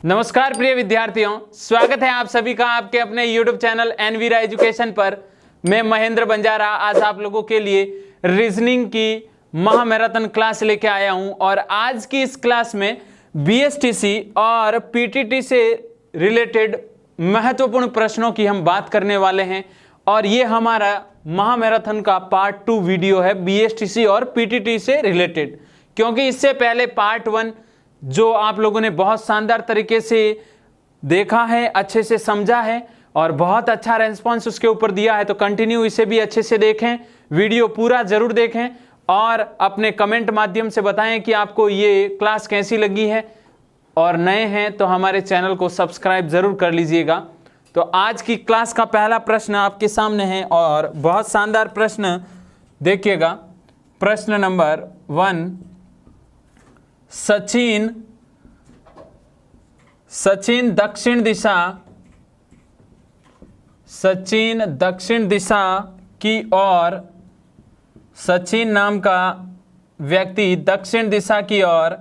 नमस्कार प्रिय विद्यार्थियों, स्वागत है आप सभी का आपके अपने YouTube चैनल एनवीरा एजुकेशन पर। मैं महेंद्र बंजारा आज आप लोगों के लिए रीजनिंग की महामैराथन क्लास लेके आया हूं और आज की इस क्लास में बीएसटीसी और पीटीटी से रिलेटेड महत्वपूर्ण प्रश्नों की हम बात करने वाले हैं और ये हमारा महामैराथन का पार्ट 2 वीडियो है बीएसटीसी और पीटीटी से रिलेटेड, क्योंकि इससे पहले पार्ट 1 जो आप लोगों ने बहुत शानदार तरीके से देखा है, अच्छे से समझा है और बहुत अच्छा रेस्पॉन्स उसके ऊपर दिया है, तो कंटिन्यू इसे भी अच्छे से देखें, वीडियो पूरा जरूर देखें और अपने कमेंट माध्यम से बताएं कि आपको ये क्लास कैसी लगी है। और नए हैं तो हमारे चैनल को सब्सक्राइब जरूर कर लीजिएगा। तो आज की क्लास का पहला प्रश्न आपके सामने है और बहुत शानदार प्रश्न देखिएगा। प्रश्न नंबर 1, सचिन दक्षिण दिशा की ओर, सचिन नाम का व्यक्ति दक्षिण दिशा की ओर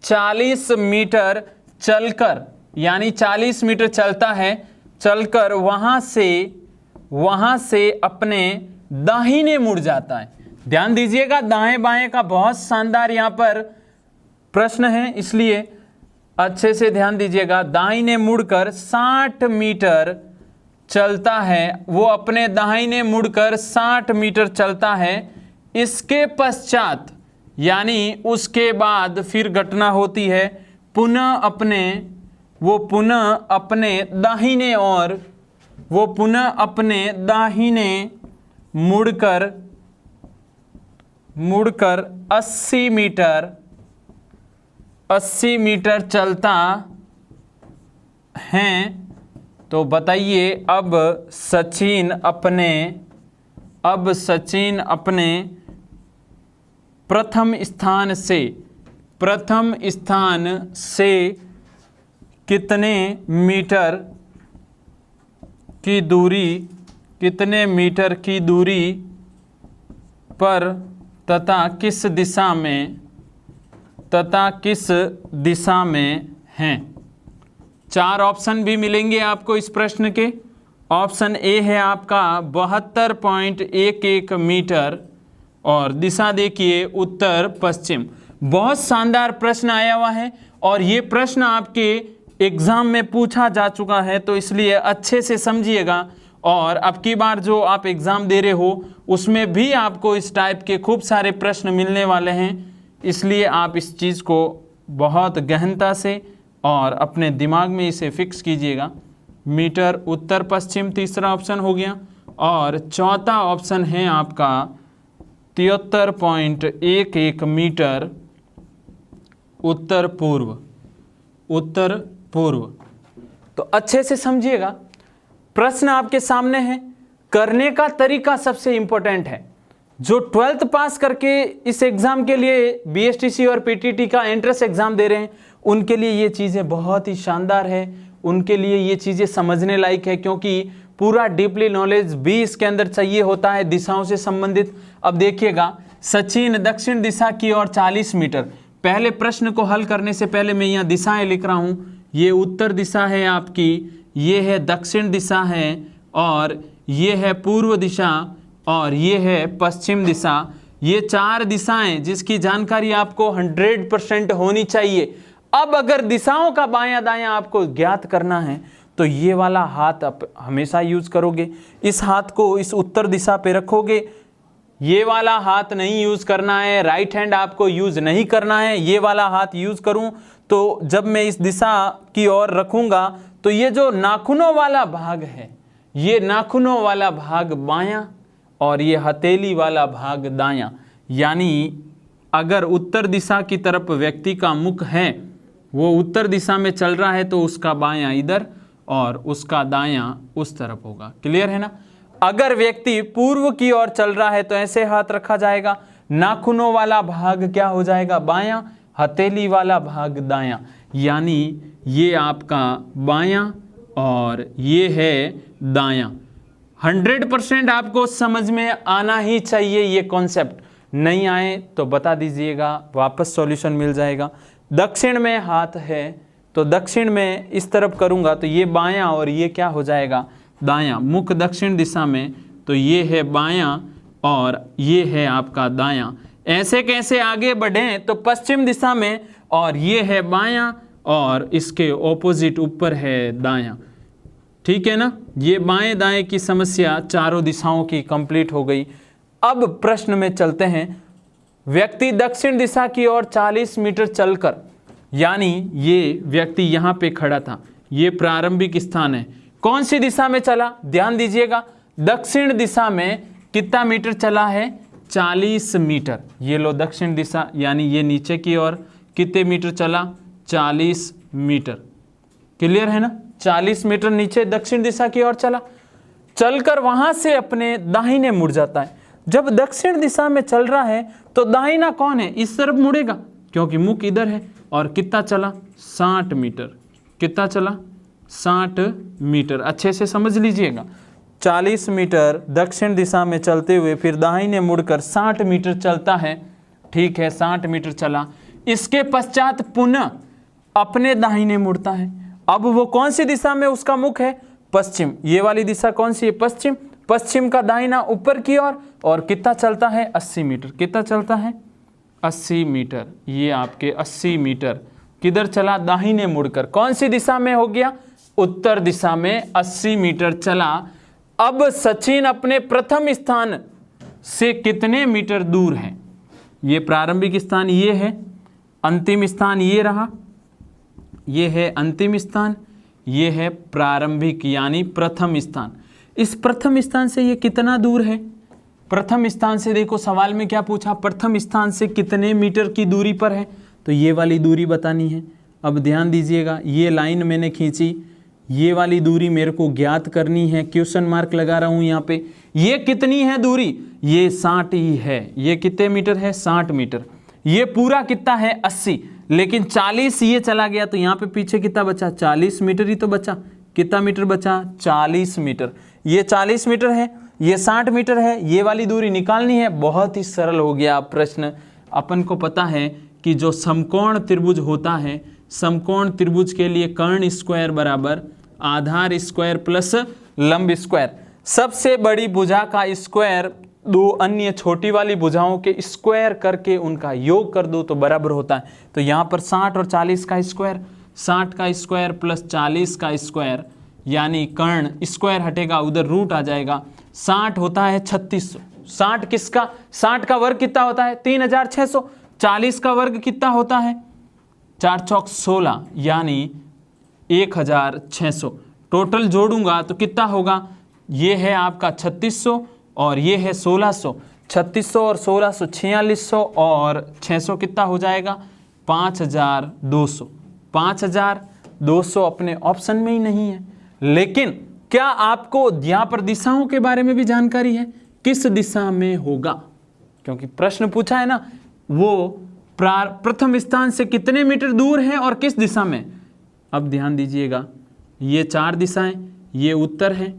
40 मीटर चलकर, यानी 40 मीटर चलता है, चलकर वहां से अपने दाहिने मुड़ जाता है। ध्यान दीजिएगा, दाएं बाएं का बहुत शानदार यहां पर प्रश्न है, इसलिए अच्छे से ध्यान दीजिएगा। दाहिने मुड़कर 60 मीटर चलता है, वो अपने दाहिने मुड़कर 60 मीटर चलता है। इसके पश्चात यानी उसके बाद फिर घटना होती है, पुनः अपने दाहिने मुड़कर 80 मीटर चलता है। तो बताइए अब सचिन अपने प्रथम स्थान से कितने मीटर की दूरी पर तथा किस दिशा में हैं। 4 ऑप्शन भी मिलेंगे आपको इस प्रश्न के। ऑप्शन ए है आपका 72.11 मीटर और दिशा देखिए उत्तर पश्चिम। बहुत शानदार प्रश्न आया हुआ है और ये प्रश्न आपके एग्जाम में पूछा जा चुका है, तो इसलिए अच्छे से समझिएगा। और अब की बार जो आप एग्जाम दे रहे हो उसमें भी आपको इस टाइप के खूब सारे प्रश्न मिलने वाले हैं, इसलिए आप इस चीज़ को बहुत गहनता से और अपने दिमाग में इसे फिक्स कीजिएगा। मीटर उत्तर पश्चिम तीसरा ऑप्शन हो गया और चौथा ऑप्शन है आपका 73.11 मीटर उत्तर पूर्व। तो अच्छे से समझिएगा, प्रश्न आपके सामने है। करने का तरीका सबसे इंपॉर्टेंट है। जो 12th पास करके इस एग्जाम के लिए बीएसटीसी और पीटीटी का एंट्रेंस एग्जाम दे रहे हैं, उनके लिए ये चीज़ें बहुत ही शानदार है, उनके लिए ये चीज़ें समझने लायक है, क्योंकि पूरा डीपली नॉलेज भी इसके अंदर चाहिए होता है दिशाओं से संबंधित। अब देखिएगा, सचिन दक्षिण दिशा की ओर 40 मीटर। पहले प्रश्न को हल करने से पहले मैं यहाँ दिशाएं लिख रहा हूँ। ये उत्तर दिशा है आपकी, ये है दक्षिण दिशा है, और ये है पूर्व दिशा, और ये है पश्चिम दिशा। ये 4 दिशाएं जिसकी जानकारी आपको 100% होनी चाहिए। अब अगर दिशाओं का बायां दायां आपको ज्ञात करना है तो ये वाला हाथ आप हमेशा यूज करोगे। इस हाथ को इस उत्तर दिशा पे रखोगे, ये वाला हाथ नहीं यूज करना है, राइट हैंड आपको यूज नहीं करना है। ये वाला हाथ यूज करूं तो जब मैं इस दिशा की ओर रखूंगा तो ये जो नाखूनों वाला भाग है, ये नाखूनों वाला भाग बायां और ये हथेली वाला भाग दायां। यानी अगर उत्तर दिशा की तरफ व्यक्ति का मुख है, वो उत्तर दिशा में चल रहा है, तो उसका बायां इधर और उसका दायां उस तरफ होगा। क्लियर है ना? अगर व्यक्ति पूर्व की ओर चल रहा है तो ऐसे हाथ रखा जाएगा, नाखूनों वाला भाग क्या हो जाएगा? बायां, हथेली वाला भाग दायां। यानी ये आपका बायां और ये है दायां। 100% आपको समझ में आना ही चाहिए ये कॉन्सेप्ट। नहीं आए तो बता दीजिएगा, वापस सॉल्यूशन मिल जाएगा। दक्षिण में हाथ है तो तो दक्षिण में इस तरफ करूंगा तो ये बायां और ये क्या हो जाएगा, दायां। मुख दक्षिण दिशा में तो ये है बायां और ये है आपका दायां। ऐसे कैसे आगे बढ़ें तो पश्चिम दिशा में, और ये है बायां और इसके ऑपोजिट ऊपर है दायां। ठीक है ना, ये बाएं दाएं की समस्या चारों दिशाओं की कंप्लीट हो गई। अब प्रश्न में चलते हैं। व्यक्ति दक्षिण दिशा की ओर 40 मीटर चलकर, यानी ये व्यक्ति यहाँ पे खड़ा था, ये प्रारंभिक स्थान है, कौन सी दिशा में चला? ध्यान दीजिएगा, दक्षिण दिशा में कितना मीटर चला है? 40 मीटर। ये लो दक्षिण दिशा, यानी ये नीचे की ओर कितने मीटर चला? 40 मीटर। क्लियर है ना, 40 मीटर नीचे दक्षिण दिशा की ओर चला, चलकर वहां से अपने दाहिने मुड़ जाता है। जब दक्षिण दिशा में चल रहा है तो दाहिना कौन है? इस तरफ मुड़ेगा क्योंकि मुख इधर है। और कितना चला? 60 मीटर। कितना चला? 60 मीटर। अच्छे से समझ लीजिएगा, 40 मीटर दक्षिण दिशा में चलते हुए फिर दाहिने मुड़कर 60 मीटर चलता है। ठीक है, 60 मीटर चला, इसके पश्चात पुनः अपने दाहिने मुड़ता है। अब वो कौन सी दिशा में उसका मुख है? पश्चिम। ये वाली दिशा कौन सी है? पश्चिम। पश्चिम का दाहिना ऊपर की ओर, और कितना चलता है? 80 मीटर। कितना चलता है? 80 मीटर। ये आपके 80 मीटर किधर चला? दाहिने मुड़कर। कौन सी दिशा में हो गया? उत्तर दिशा में 80 मीटर चला। अब सचिन अपने प्रथम स्थान से कितने मीटर दूर है? ये प्रारंभिक स्थान ये है, अंतिम स्थान ये रहा, ये है अंतिम स्थान, ये है प्रारंभिक यानी प्रथम स्थान। इस प्रथम स्थान से ये कितना दूर है? प्रथम स्थान से देखो सवाल में क्या पूछा, प्रथम स्थान से कितने मीटर की दूरी पर है, तो ये वाली दूरी बतानी है। अब ध्यान दीजिएगा, ये लाइन मैंने खींची, ये वाली दूरी मेरे को ज्ञात करनी है, क्वेश्चन मार्क लगा रहा हूँ यहाँ पे। ये कितनी है दूरी? ये 60 ही है। ये कितने मीटर है? 60 मीटर। ये पूरा कितना है? 80, लेकिन 40 ये चला गया तो यहाँ पे पीछे कितना बचा? 40 मीटर ही तो बचा। कितना मीटर बचा? 40 मीटर। ये 40 मीटर है, ये 60 मीटर है, ये वाली दूरी निकालनी है। बहुत ही सरल हो गया प्रश्न। अपन को पता है कि जो समकोण त्रिभुज होता है, समकोण त्रिभुज के लिए कर्ण स्क्वायर बराबर आधार स्क्वायर प्लस लंब स्क्वायर। सबसे बड़ी भुजा का स्क्वायर दो अन्य छोटी वाली भुजाओं के स्क्वायर करके उनका योग कर दो तो बराबर होता है। तो यहाँ पर 60 और 40 का स्क्वायर, 60 का स्क्वायर प्लस 40 का स्क्वायर, यानी कर्ण स्क्वायर हटेगा उधर रूट आ जाएगा। 60 होता है 3600। 60 किसका? 60 का वर्ग कितना होता है? 3600। 40 का वर्ग कितना होता है? 4 चौक 16 यानी 1600। टोटल जोड़ूंगा तो कितना होगा? ये है आपका 3600 और ये है 1600। 3600 और 1600 4600 और 600 कितना हो जाएगा? 5200। 5200 अपने ऑप्शन में ही नहीं है। लेकिन क्या आपको यहाँ पर दिशाओं के बारे में भी जानकारी है? किस दिशा में होगा? क्योंकि प्रश्न पूछा है ना, वो प्रथम स्थान से कितने मीटर दूर है और किस दिशा में। अब ध्यान दीजिएगा, ये 4 दिशाएं, ये उत्तर है,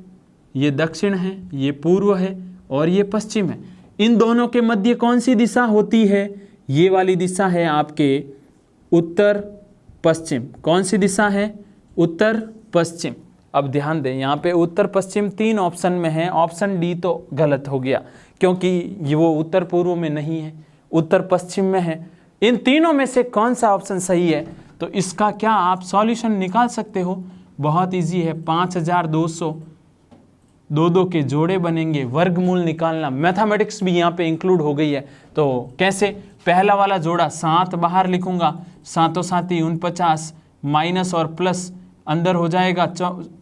ये दक्षिण है, ये पूर्व है और ये पश्चिम है। इन दोनों के मध्य कौन सी दिशा होती है? ये वाली दिशा है आपके उत्तर पश्चिम। कौन सी दिशा है? उत्तर पश्चिम। अब ध्यान दें, यहाँ पे उत्तर पश्चिम 3 ऑप्शन में है। ऑप्शन डी तो गलत हो गया क्योंकि ये वो उत्तर पूर्व में नहीं है, उत्तर पश्चिम में है। इन तीनों में से कौन सा ऑप्शन सही है? तो इसका क्या आप सॉल्यूशन निकाल सकते हो? बहुत इजी है। 5200 दो के जोड़े बनेंगे, वर्गमूल निकालना। मैथमेटिक्स भी यहाँ पे इंक्लूड हो गई है। तो कैसे? पहला वाला जोड़ा 7 बाहर लिखूंगा, 7 7 49 माइनस और प्लस अंदर हो जाएगा,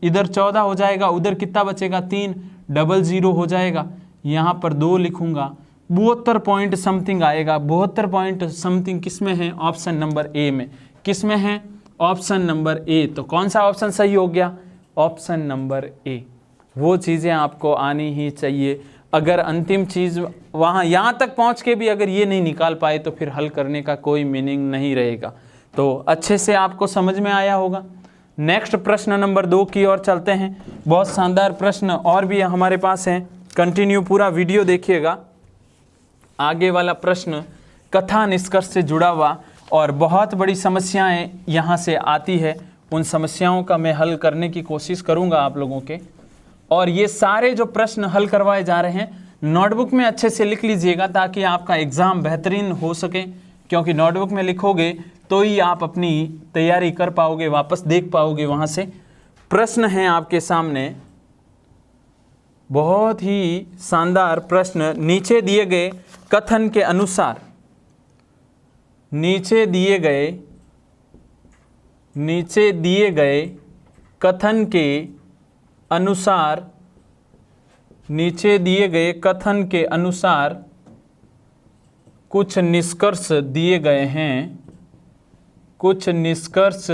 इधर 14 हो जाएगा, उधर कितना बचेगा? 3, 00 हो जाएगा। यहाँ पर 2 लिखूंगा, 72 पॉइंट समथिंग आएगा। 72 पॉइंट समथिंग किस में है? ऑप्शन नंबर ए में। किस में है? Option number A. तो कौन सा ऑप्शन सही हो गया? Option number A. वो चीज़ें आपको आनी ही चाहिए। अगर अंतिम चीज़ वहाँ यहाँ तक पहुँच के भी अगर ये नहीं निकाल पाए तो फिर हल करने का कोई मीनिंग नहीं रहेगा। तो अच्छे से आपको समझ में आया होगा। नेक्स्ट प्रश्न नंबर 2 की ओर चलते हैं। बहुत शानदार प्रश्न और भी हमारे पास हैं, कंटिन्यू पूरा वीडियो देखिएगा। आगे वाला प्रश्न कथा निष्कर्ष से जुड़ा हुआ और बहुत बड़ी समस्याएं यहाँ से आती है, उन समस्याओं का मैं हल करने की कोशिश करूंगा आप लोगों के। और ये सारे जो प्रश्न हल करवाए जा रहे हैं नोटबुक में अच्छे से लिख लीजिएगा ताकि आपका एग्ज़ाम बेहतरीन हो सके, क्योंकि नोटबुक में लिखोगे तो ही आप अपनी तैयारी कर पाओगे, वापस देख पाओगे वहाँ से। प्रश्न हैं आपके सामने, बहुत ही शानदार प्रश्न। नीचे दिए गए कथन के अनुसार, नीचे दिए गए कथन के अनुसार, नीचे दिए गए कथन के अनुसार कुछ निष्कर्ष दिए गए हैं, कुछ निष्कर्ष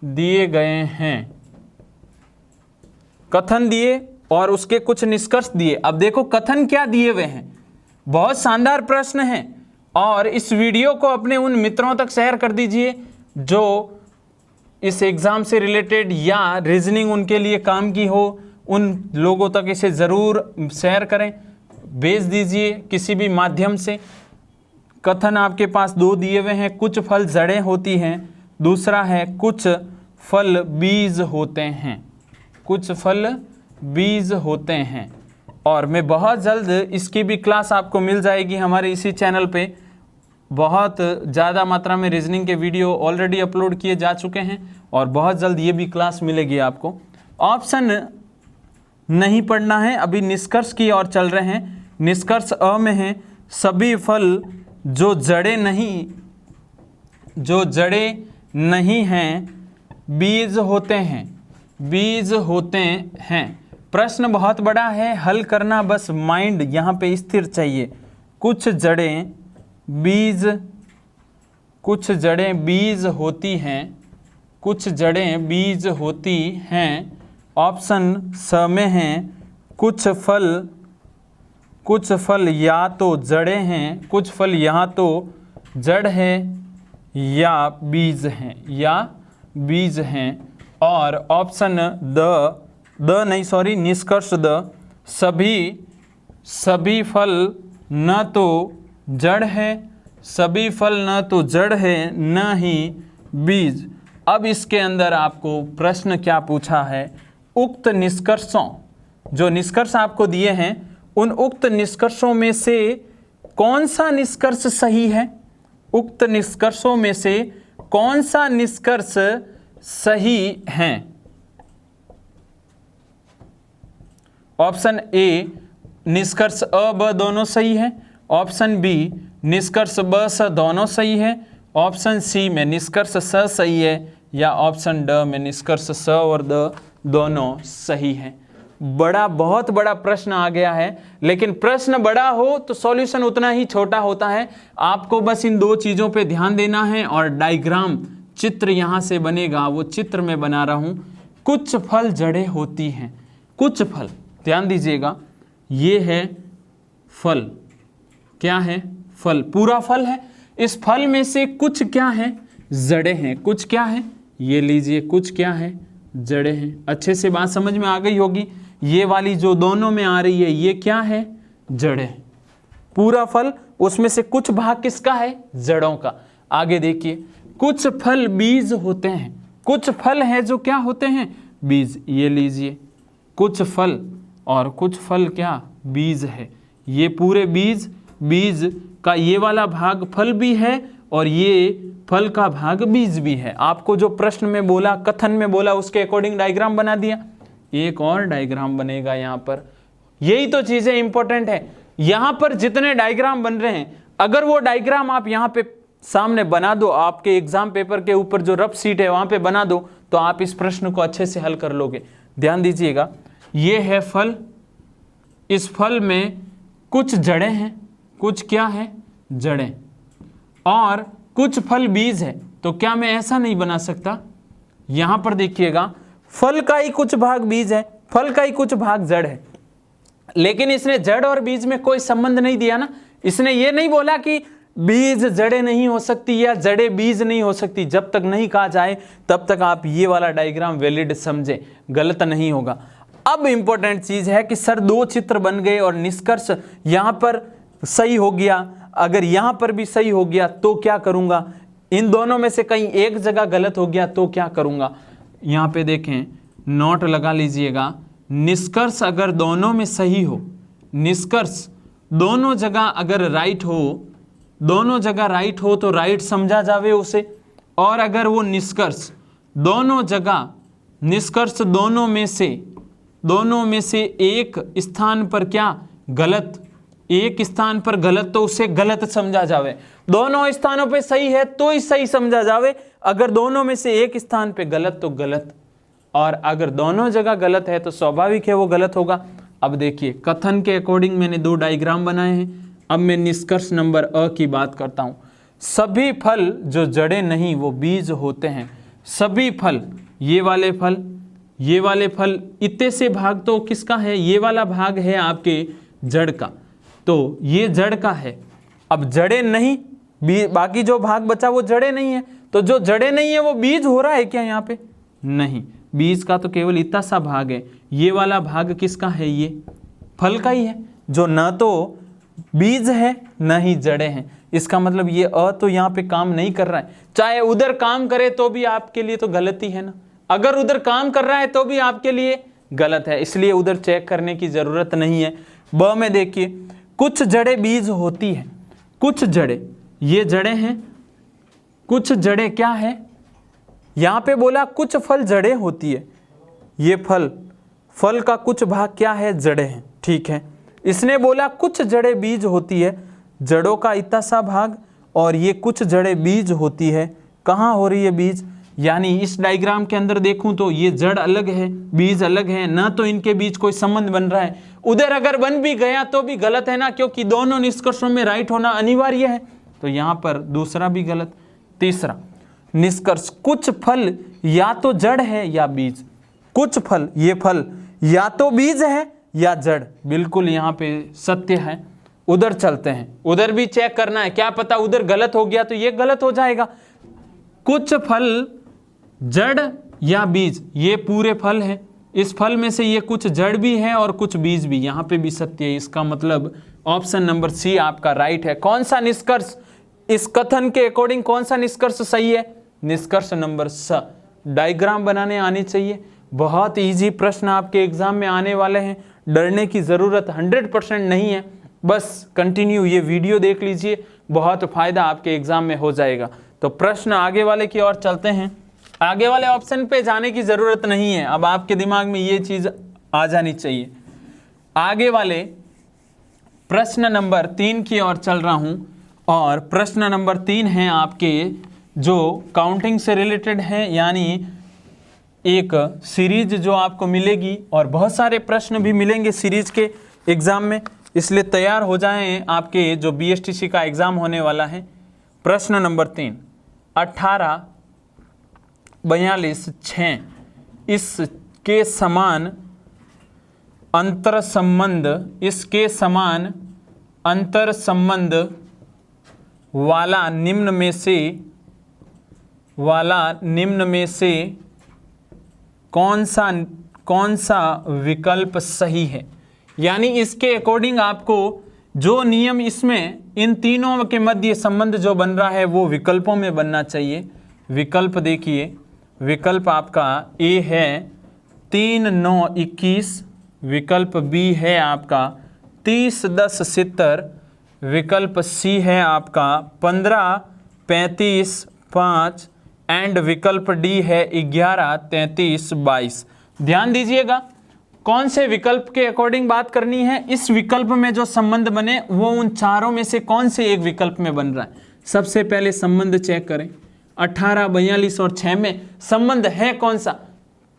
दिए गए हैं। कथन दिए और उसके कुछ निष्कर्ष दिए। अब देखो कथन क्या दिए हुए हैं, बहुत शानदार प्रश्न है। और इस वीडियो को अपने उन मित्रों तक शेयर कर दीजिए जो इस एग्ज़ाम से रिलेटेड या रीजनिंग उनके लिए काम की हो, उन लोगों तक इसे ज़रूर शेयर करें, भेज दीजिए किसी भी माध्यम से। कथन आपके पास दो दिए हुए हैं, कुछ फल जड़ें होती हैं, दूसरा है कुछ फल बीज होते हैं, कुछ फल बीज होते हैं। और मैं बहुत जल्द इसकी भी क्लास आपको मिल जाएगी हमारे इसी चैनल पे। बहुत ज़्यादा मात्रा में रीजनिंग के वीडियो ऑलरेडी अपलोड किए जा चुके हैं और बहुत जल्द ये भी क्लास मिलेगी आपको। ऑप्शन नहीं पढ़ना है, अभी निष्कर्ष की ओर चल रहे हैं। निष्कर्ष अ में है सभी फल जो जड़े नहीं हैं बीज होते हैं, बीज होते हैं। प्रश्न बहुत बड़ा है, हल करना बस माइंड यहाँ पे स्थिर चाहिए। कुछ जड़ें बीज होती हैं, कुछ जड़ें बीज होती हैं। ऑप्शन स में हैं कुछ फल या तो जड़ें हैं, कुछ फल यहाँ तो जड़ है या बीज हैं। और ऑप्शन निष्कर्ष द सभी फल न तो जड़ है, सभी फल न तो जड़ है न ही बीज। अब इसके अंदर आपको प्रश्न क्या पूछा है, उक्त निष्कर्षों, जो निष्कर्ष आपको दिए हैं उन उक्त निष्कर्षों में से कौन सा निष्कर्ष सही है, उक्त निष्कर्षों में से कौन सा निष्कर्ष सही है। ऑप्शन ए निष्कर्ष अ ब दोनों सही है, ऑप्शन बी निष्कर्ष ब स दोनों सही है, ऑप्शन सी में निष्कर्ष स सही है, या ऑप्शन ड में निष्कर्ष स और द दोनों सही है। बहुत बड़ा प्रश्न आ गया है, लेकिन प्रश्न बड़ा हो तो सॉल्यूशन उतना ही छोटा होता है। आपको बस इन दो चीज़ों पे ध्यान देना है। और डायग्राम चित्र यहाँ से बनेगा, वो चित्र में बना रहा हूँ। कुछ फल जड़ें होती हैं, कुछ फल, ध्यान दीजिएगा, ये है फल, क्या है फल, पूरा फल है। इस फल में से कुछ क्या है, जड़ें हैं, कुछ क्या है, ये लीजिए, कुछ क्या है, जड़ें हैं। अच्छे से बात समझ में आ गई होगी। ये वाली जो दोनों में आ रही है ये क्या है, जड़ें। पूरा फल, उसमें से कुछ भाग किसका है, जड़ों का। आगे देखिए, कुछ फल बीज होते हैं, कुछ फल है जो क्या होते हैं, बीज। ये लीजिए, कुछ फल और कुछ फल क्या, बीज है। ये पूरे बीज का ये वाला भाग फल भी है और ये फल का भाग बीज भी है। आपको जो प्रश्न में बोला, कथन में बोला, उसके अकॉर्डिंग डायग्राम बना दिया। एक और डायग्राम बनेगा यहाँ पर। यही तो चीजें इंपॉर्टेंट है। यहाँ पर जितने डायग्राम बन रहे हैं, अगर वो डायग्राम आप यहाँ पे सामने बना दो, आपके एग्जाम पेपर के ऊपर जो रफ सीट है वहां पे बना दो, तो आप इस प्रश्न को अच्छे से हल कर लोगे। ध्यान दीजिएगा, ये है फल, इस फल में कुछ जड़ें हैं, कुछ क्या है, जड़ें, और कुछ फल बीज है। तो क्या मैं ऐसा नहीं बना सकता, यहां पर देखिएगा, फल का ही कुछ भाग बीज है, फल का ही कुछ भाग जड़ है, लेकिन इसने जड़ और बीज में कोई संबंध नहीं दिया ना। इसने ये नहीं बोला कि बीज जड़े नहीं हो सकती या जड़े बीज नहीं हो सकती। जब तक नहीं कहा जाए तब तक आप ये वाला डायग्राम वैलिड समझे, गलत नहीं होगा। अब इंपॉर्टेंट चीज है कि सर दो चित्र बन गए और निष्कर्ष यहां पर सही हो गया, अगर यहां पर भी सही हो गया तो क्या करूंगा, इन दोनों में से कहीं एक जगह गलत हो गया तो क्या करूंगा। यहाँ पे देखें, नोट लगा लीजिएगा, निष्कर्ष अगर दोनों में सही हो, निष्कर्ष दोनों जगह अगर राइट हो, दोनों जगह राइट हो तो राइट समझा जावे उसे। और अगर वो निष्कर्ष दोनों जगह, निष्कर्ष दोनों में से एक स्थान पर क्या गलत, एक स्थान पर गलत तो उसे गलत समझा जावे। दोनों स्थानों पे सही है तो ही सही समझा जावे, अगर दोनों में से एक स्थान पे गलत तो गलत, और अगर दोनों जगह गलत है तो स्वाभाविक है वो गलत होगा। अब देखिए, कथन के अकॉर्डिंग मैंने 2 डायग्राम बनाए हैं। अब मैं निष्कर्ष नंबर अ की बात करता हूं। सभी फल जो जड़े नहीं वो बीज होते हैं। सभी फल, ये वाले फल इतने से भाग तो किसका है, ये वाला भाग है आपके जड़ का, तो ये जड़ का है। अब जड़े नहीं, बाकी जो भाग बचा वो जड़े नहीं है, तो जो जड़े नहीं है वो बीज हो रहा है क्या यहाँ पे? नहीं, बीज का तो केवल इतना सा भाग है। ये वाला भाग किसका है? ये फल का ही है, जो न तो बीज है न ही जड़े हैं। इसका मतलब ये अ तो यहाँ पे काम नहीं कर रहा है। चाहे उधर काम करे तो भी आपके लिए तो गलती है ना, अगर उधर काम कर रहा है तो भी आपके लिए गलत है, इसलिए उधर चेक करने की जरूरत नहीं है। ब में देखिए, कुछ जड़ें बीज होती है, कुछ जड़ें, ये जड़ें हैं, कुछ जड़ें क्या है, यहाँ पे बोला कुछ फल जड़ें होती है, ये फल का कुछ भाग क्या है? जड़ें हैं, ठीक है। इसने बोला कुछ जड़ें बीज होती है, जड़ों का इतना सा भाग, और ये कुछ जड़ें बीज होती है, कहाँ हो रही है बीज? यानी इस डायग्राम के अंदर देखूं तो ये जड़ अलग है, बीज अलग है, ना तो इनके बीच कोई संबंध बन रहा है। उधर अगर बन भी गया तो भी गलत है ना, क्योंकि दोनों निष्कर्षों में राइट होना अनिवार्य है, तो यहाँ पर दूसरा भी गलत। तीसरा निष्कर्ष, कुछ फल या तो जड़ है या बीज। कुछ फल, ये फल या तो बीज है या जड़, बिल्कुल यहाँ पे सत्य है। उधर चलते हैं, उधर भी चेक करना है, क्या पता उधर गलत हो गया तो ये गलत हो जाएगा। कुछ फल जड़ या बीज, ये पूरे फल है, इस फल में से ये कुछ जड़ भी है और कुछ बीज भी, यहाँ पे भी सत्य है। इसका मतलब ऑप्शन नंबर सी आपका राइट है। कौन सा निष्कर्ष, इस कथन के अकॉर्डिंग कौन सा निष्कर्ष सही है? निष्कर्ष नंबर स। डायग्राम बनाने आनी चाहिए, बहुत इजी प्रश्न आपके एग्जाम में आने वाले हैं, डरने की ज़रूरत 100% नहीं है। बस कंटिन्यू ये वीडियो देख लीजिए, बहुत फ़ायदा आपके एग्जाम में हो जाएगा। तो प्रश्न आगे वाले की ओर चलते हैं। आगे वाले ऑप्शन पे जाने की ज़रूरत नहीं है, अब आपके दिमाग में ये चीज़ आ जानी चाहिए। आगे वाले प्रश्न नंबर 3 की ओर चल रहा हूँ, और प्रश्न नंबर 3 है आपके जो काउंटिंग से रिलेटेड है, यानी एक सीरीज जो आपको मिलेगी, और बहुत सारे प्रश्न भी मिलेंगे सीरीज के एग्ज़ाम में, इसलिए तैयार हो जाएं आपके जो BSTC का एग्ज़ाम होने वाला है। प्रश्न नंबर 3, 18, 42, 6 इसके समान अंतर संबंध, इसके समान अंतर संबंध वाला निम्न में से कौन सा विकल्प सही है? यानी इसके अकॉर्डिंग आपको जो नियम इसमें इन तीनों के मध्य संबंध जो बन रहा है वो विकल्पों में बनना चाहिए। विकल्प देखिए, विकल्प आपका ए है 3, 9, 21, विकल्प बी है आपका 30, 10, 70, विकल्प सी है आपका 15, 35, 5 एंड विकल्प डी है 11, 33, 22। ध्यान दीजिएगा, कौन से विकल्प के अकॉर्डिंग बात करनी है। इस विकल्प में जो संबंध बने वो उन चारों में से कौन से एक विकल्प में बन रहा है। सबसे पहले संबंध चेक करें, 18, 42 और 6 में संबंध है कौन सा?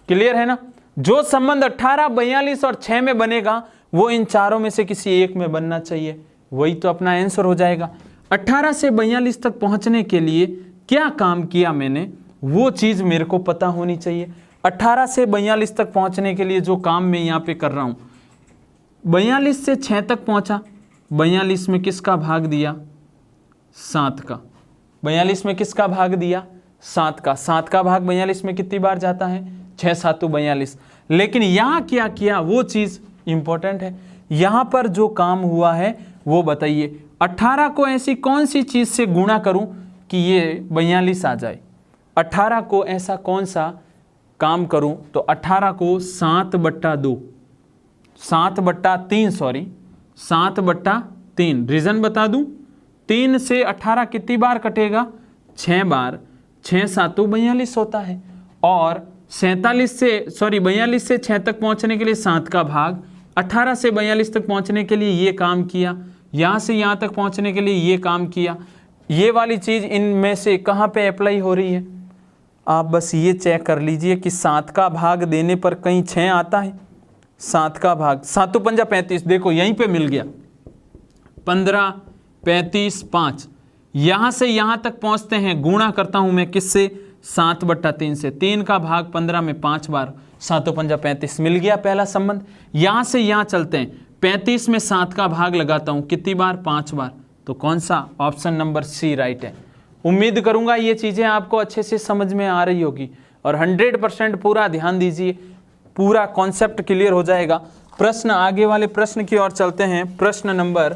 क्लियर है ना? जो संबंध 18, 42 और 6 में बनेगा वो इन चारों में से किसी एक में बनना चाहिए, वही तो अपना आंसर हो जाएगा। 18 से 42 तक पहुंचने के लिए क्या काम किया मैंने, वो चीज़ मेरे को पता होनी चाहिए। 18 से 42 तक पहुंचने के लिए जो काम मैं यहाँ पे कर रहा हूँ, 42 से 6 तक पहुँचा, 42 में किसका भाग दिया? 7 का। 42 में किसका भाग दिया? 7 का। 7 का भाग 42 में कितनी बार जाता है? 6 7 42। लेकिन यहाँ क्या किया वो चीज़ इंपॉर्टेंट है। यहाँ पर जो काम हुआ है वो बताइए। 18 को ऐसी कौन सी चीज़ से गुणा करूँ कि ये 42 आ जाए। 18 को ऐसा कौन सा काम करूं, तो 18 को 7/2 7/3 रीजन बता दूं, 3 से 18 कितनी बार कटेगा, 6 बार, 6 7 42 होता है। और 42 से 6 तक पहुंचने के लिए 7 का भाग, 18 से 42 तक पहुंचने के लिए ये काम किया, यहाँ से यहाँ तक पहुंचने के लिए ये काम किया। ये वाली चीज़ इनमें से कहाँ पे अप्लाई हो रही है, आप बस ये चेक कर लीजिए कि 7 का भाग देने पर कहीं 6 आता है। 7 का भाग, 7 पंजा 35, देखो यहीं पे मिल गया, 15 35 5, यहाँ से यहाँ तक पहुँचते हैं, गुणा करता हूँ मैं किससे, 7/3 से। 3 का भाग 15 में 5 बार, 7 पंजा 35, मिल गया पहला संबंध। यहाँ से यहाँ चलते हैं, 35 में 7 का भाग लगाता हूँ, कितनी बार, 5 बार। तो कौन सा, ऑप्शन नंबर सी राइट है। उम्मीद करूंगा ये चीज़ें आपको अच्छे से समझ में आ रही होगी और 100% पूरा ध्यान दीजिए, पूरा कॉन्सेप्ट क्लियर हो जाएगा। प्रश्न, आगे वाले प्रश्न की ओर चलते हैं। प्रश्न नंबर,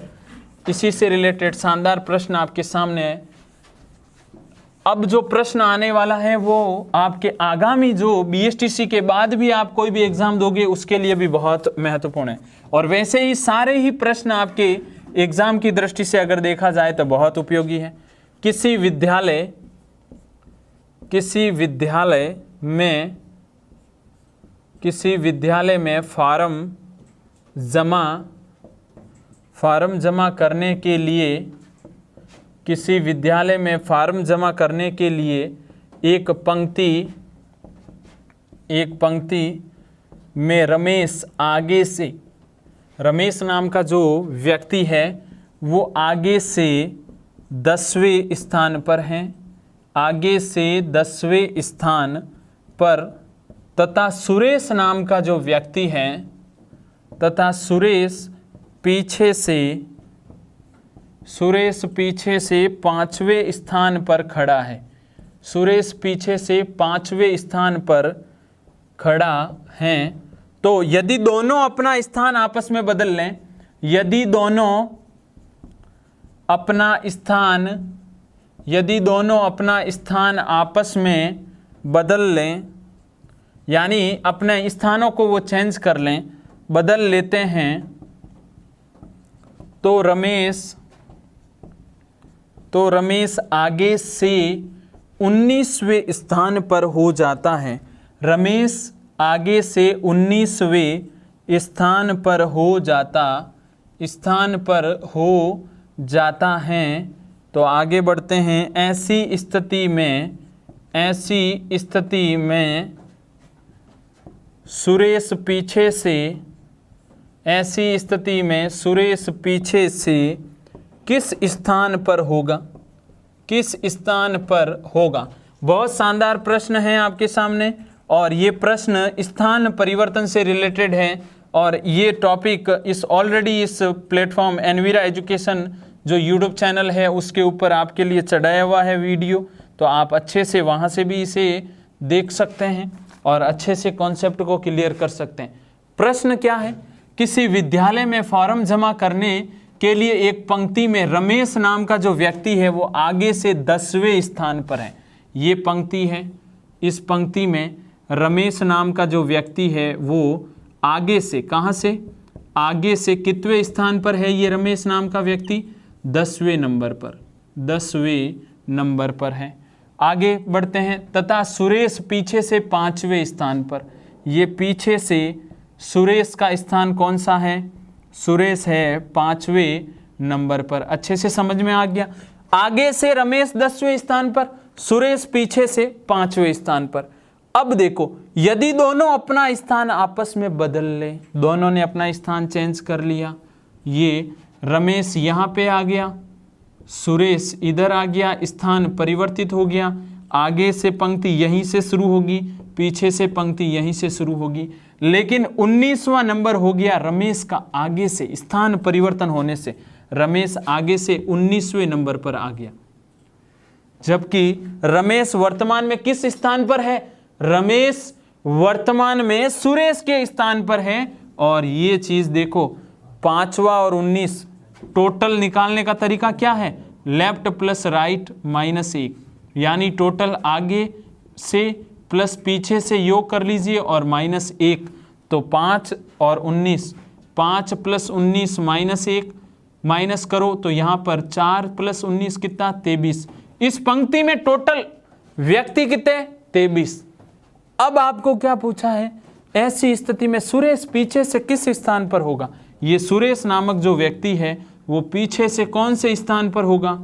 इसी से रिलेटेड शानदार प्रश्न आपके सामने है। अब जो प्रश्न आने वाला है वो आपके आगामी जो BSTC के बाद भी आप कोई भी एग्जाम दोगे उसके लिए भी बहुत महत्वपूर्ण है। और वैसे ही सारे ही प्रश्न आपके एग्जाम की दृष्टि से अगर देखा जाए तो बहुत उपयोगी है। किसी विद्यालय में फार्म जमा करने के लिए, किसी विद्यालय में फार्म जमा करने के लिए एक पंक्ति में रमेश नाम का जो व्यक्ति है वो आगे से 10वें स्थान पर हैं, आगे से 10वें स्थान पर, तथा सुरेश नाम का जो व्यक्ति है, तथा सुरेश पीछे से 5वें स्थान पर खड़ा है। सुरेश पीछे से 5वें स्थान पर खड़ा है। तो यदि दोनों अपना स्थान आपस में बदल लें, यदि दोनों अपना स्थान आपस में बदल लें, यानी अपने स्थानों को वो चेंज कर लें, बदल लेते हैं, तो रमेश आगे से 19वें स्थान पर हो जाता है। रमेश आगे से 19वें स्थान पर हो जाता है। तो आगे बढ़ते हैं। ऐसी स्थिति में सुरेश पीछे से किस स्थान पर होगा। बहुत शानदार प्रश्न है आपके सामने और ये प्रश्न स्थान परिवर्तन से रिलेटेड है और ये टॉपिक ऑलरेडी इस प्लेटफॉर्म एनवीरा एजुकेशन जो यूट्यूब चैनल है उसके ऊपर आपके लिए चढ़ाया हुआ है वीडियो, तो आप अच्छे से वहाँ से भी इसे देख सकते हैं और अच्छे से कॉन्सेप्ट को क्लियर कर सकते हैं। प्रश्न क्या है, किसी विद्यालय में फॉर्म जमा करने के लिए एक पंक्ति में रमेश नाम का जो व्यक्ति है वो आगे से 10वें स्थान पर है। ये पंक्ति है, इस पंक्ति में रमेश नाम का जो व्यक्ति है वो आगे से, कहाँ से, आगे से कितवें स्थान पर है ये रमेश नाम का व्यक्ति, 10वें नंबर पर है। आगे बढ़ते हैं। तथा सुरेश पीछे से 5वें स्थान पर, ये पीछे से सुरेश का स्थान कौन सा है, सुरेश है 5वें नंबर पर। अच्छे से समझ में आ गया। आगे से रमेश 10वें स्थान पर, सुरेश पीछे से 5वें स्थान पर। अब देखो, यदि दोनों अपना स्थान आपस में बदल लें, दोनों ने अपना स्थान चेंज कर लिया, ये रमेश यहाँ पे आ गया, सुरेश इधर आ गया, स्थान परिवर्तित हो गया। आगे से पंक्ति यहीं से शुरू होगी, पीछे से पंक्ति यहीं से शुरू होगी, लेकिन 19वां नंबर हो गया रमेश का। आगे से स्थान परिवर्तन होने से रमेश आगे से 19वें नंबर पर आ गया, जबकि रमेश वर्तमान में किस स्थान पर है, रमेश वर्तमान में सुरेश के स्थान पर है। और ये चीज देखो, 5वां और 19 टोटल निकालने का तरीका क्या है, लेफ्ट प्लस राइट -1, यानी टोटल आगे से प्लस पीछे से योग कर लीजिए और -1, तो 5 और 19, 5 + 19 -1 माइनस करो तो यहाँ पर 4 + 19 कितना 23। इस पंक्ति में टोटल व्यक्ति कितने 23। अब आपको क्या पूछा है, ऐसी स्थिति में सुरेश पीछे से किस स्थान पर होगा। ये सुरेश नामक जो व्यक्ति है वो पीछे से कौन से स्थान पर होगा,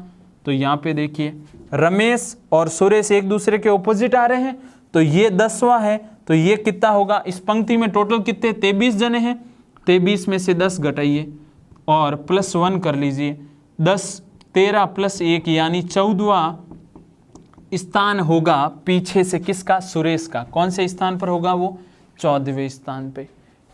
तो यहाँ पे देखिए रमेश और सुरेश एक दूसरे के ऑपोजिट आ रहे हैं, तो ये 10वां है, तो ये कितना होगा। इस पंक्ति में टोटल कितने 23 जने हैं, 23 में से 10 घटाइए और +1 कर लीजिए, 10 13 + 1 यानी 14वां स्थान होगा पीछे से किसका, सुरेश का। कौन से स्थान पर होगा वो, 14वें स्थान पे।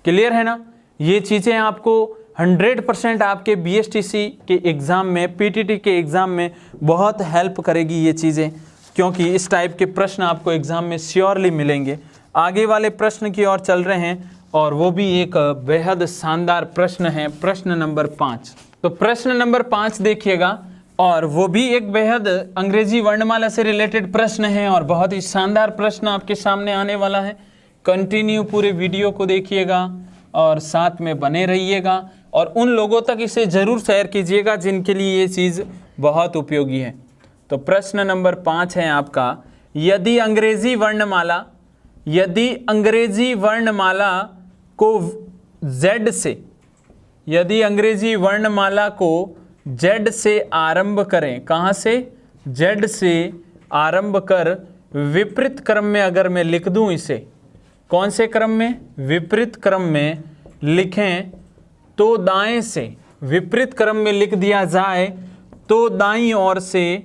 क्लियर है ना। ये चीज़ें आपको 100% आपके BSTC के एग्ज़ाम में, PTT के एग्ज़ाम में बहुत हेल्प करेगी ये चीज़ें, क्योंकि इस टाइप के प्रश्न आपको एग्ज़ाम में श्योरली मिलेंगे। आगे वाले प्रश्न की ओर चल रहे हैं और वो भी एक बेहद शानदार प्रश्न है, प्रश्न नंबर 5। तो प्रश्न नंबर 5 देखिएगा, और वो भी एक बेहद अंग्रेजी वर्णमाला से रिलेटेड प्रश्न है और बहुत ही शानदार प्रश्न आपके सामने आने वाला है। कंटिन्यू पूरे वीडियो को देखिएगा और साथ में बने रहिएगा और उन लोगों तक इसे ज़रूर शेयर कीजिएगा जिनके लिए ये चीज़ बहुत उपयोगी है। तो प्रश्न नंबर 5 है आपका, यदि अंग्रेजी वर्णमाला को Z से, यदि अंग्रेजी वर्णमाला को Z से आरंभ करें, कहाँ से, Z से आरंभ कर विपरीत क्रम में अगर मैं लिख दूं इसे, कौन से क्रम में, विपरीत क्रम में लिखें, तो दाएं से, विपरीत क्रम में लिख दिया जाए तो दाईं ओर से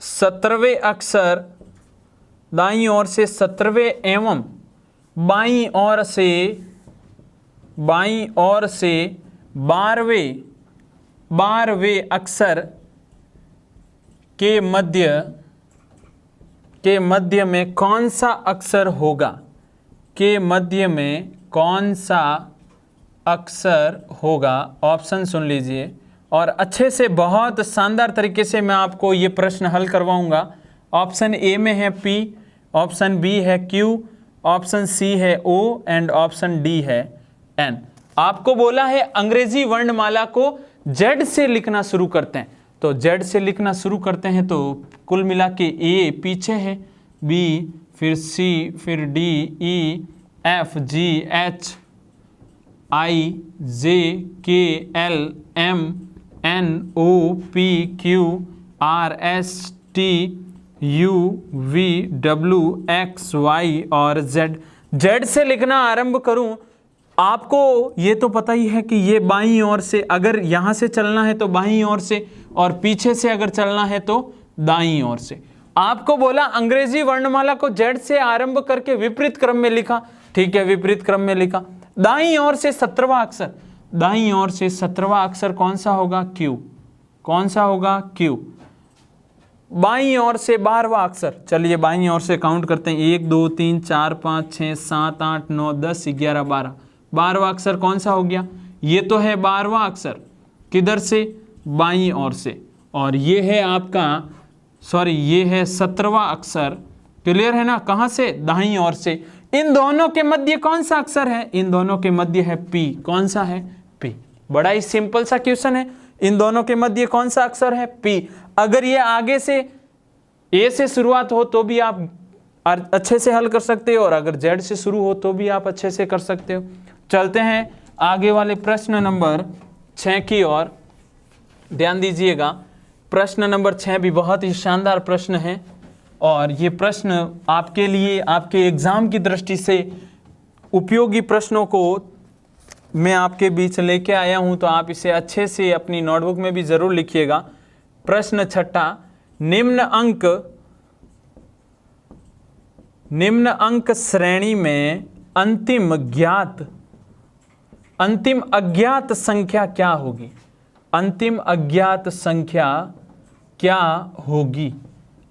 17वें अक्षर, दाईं ओर से 17वें एवं बाईं ओर से 12वें अक्षर के मध्य में कौन सा अक्षर होगा, के मध्य में कौन सा अक्षर होगा। ऑप्शन सुन लीजिए और अच्छे से बहुत शानदार तरीके से मैं आपको ये प्रश्न हल करवाऊंगा। ऑप्शन ए में है P, ऑप्शन बी है Q, ऑप्शन सी है O एंड ऑप्शन डी है N। आपको बोला है अंग्रेजी वर्णमाला को Z से लिखना शुरू करते हैं, तो Z से लिखना शुरू करते हैं तो कुल मिला के A पीछे है, B फिर C फिर D E F G H I J K L M N O P Q R S T U V W X Y और Z से लिखना आरंभ करूं, आपको ये तो पता ही है कि ये बाईं ओर से, अगर यहाँ से चलना है तो बाईं ओर से, और पीछे से अगर चलना है तो दाईं ओर से। आपको बोला अंग्रेजी वर्णमाला को Z से आरंभ करके विपरीत क्रम में लिखा, ठीक है, विपरीत क्रम में लिखा। दाईं ओर से 17वां अक्षर, दाईं ओर से 17वां अक्षर कौन सा होगा, Q, कौन सा होगा, Q। बाईं ओर से 12वां अक्षर, चलिए बाईं ओर से काउंट करते हैं, 1 2 3 4 5 6 7 8 9 10 11 12, 12वां अक्षर कौन सा हो गया, ये तो है 12वां अक्षर, किधर से, बाईं ओर से, और ये है आपका, सॉरी ये है 17वां अक्षर। क्लियर है ना, कहाँ से, दाईं ओर से। इन दोनों के मध्य कौन सा अक्षर है, इन दोनों के मध्य है P, कौन सा है, P। बड़ा ही सिंपल सा क्वेश्चन है, इन दोनों के मध्य कौन सा अक्षर है, P। अगर ये आगे से A से शुरुआत हो तो भी आप अच्छे से हल कर सकते हो, और अगर Z से शुरू हो तो भी आप अच्छे से कर सकते हो। चलते हैं आगे वाले प्रश्न नंबर 6 की ओर, ध्यान दीजिएगा। प्रश्न नंबर 6 भी बहुत ही शानदार प्रश्न है, और ये प्रश्न आपके लिए, आपके एग्जाम की दृष्टि से उपयोगी प्रश्नों को मैं आपके बीच लेके आया हूं, तो आप इसे अच्छे से अपनी नोटबुक में भी जरूर लिखिएगा। प्रश्न 6, निम्न अंक श्रेणी में अंतिम अज्ञात संख्या क्या होगी, अंतिम अज्ञात संख्या क्या होगी।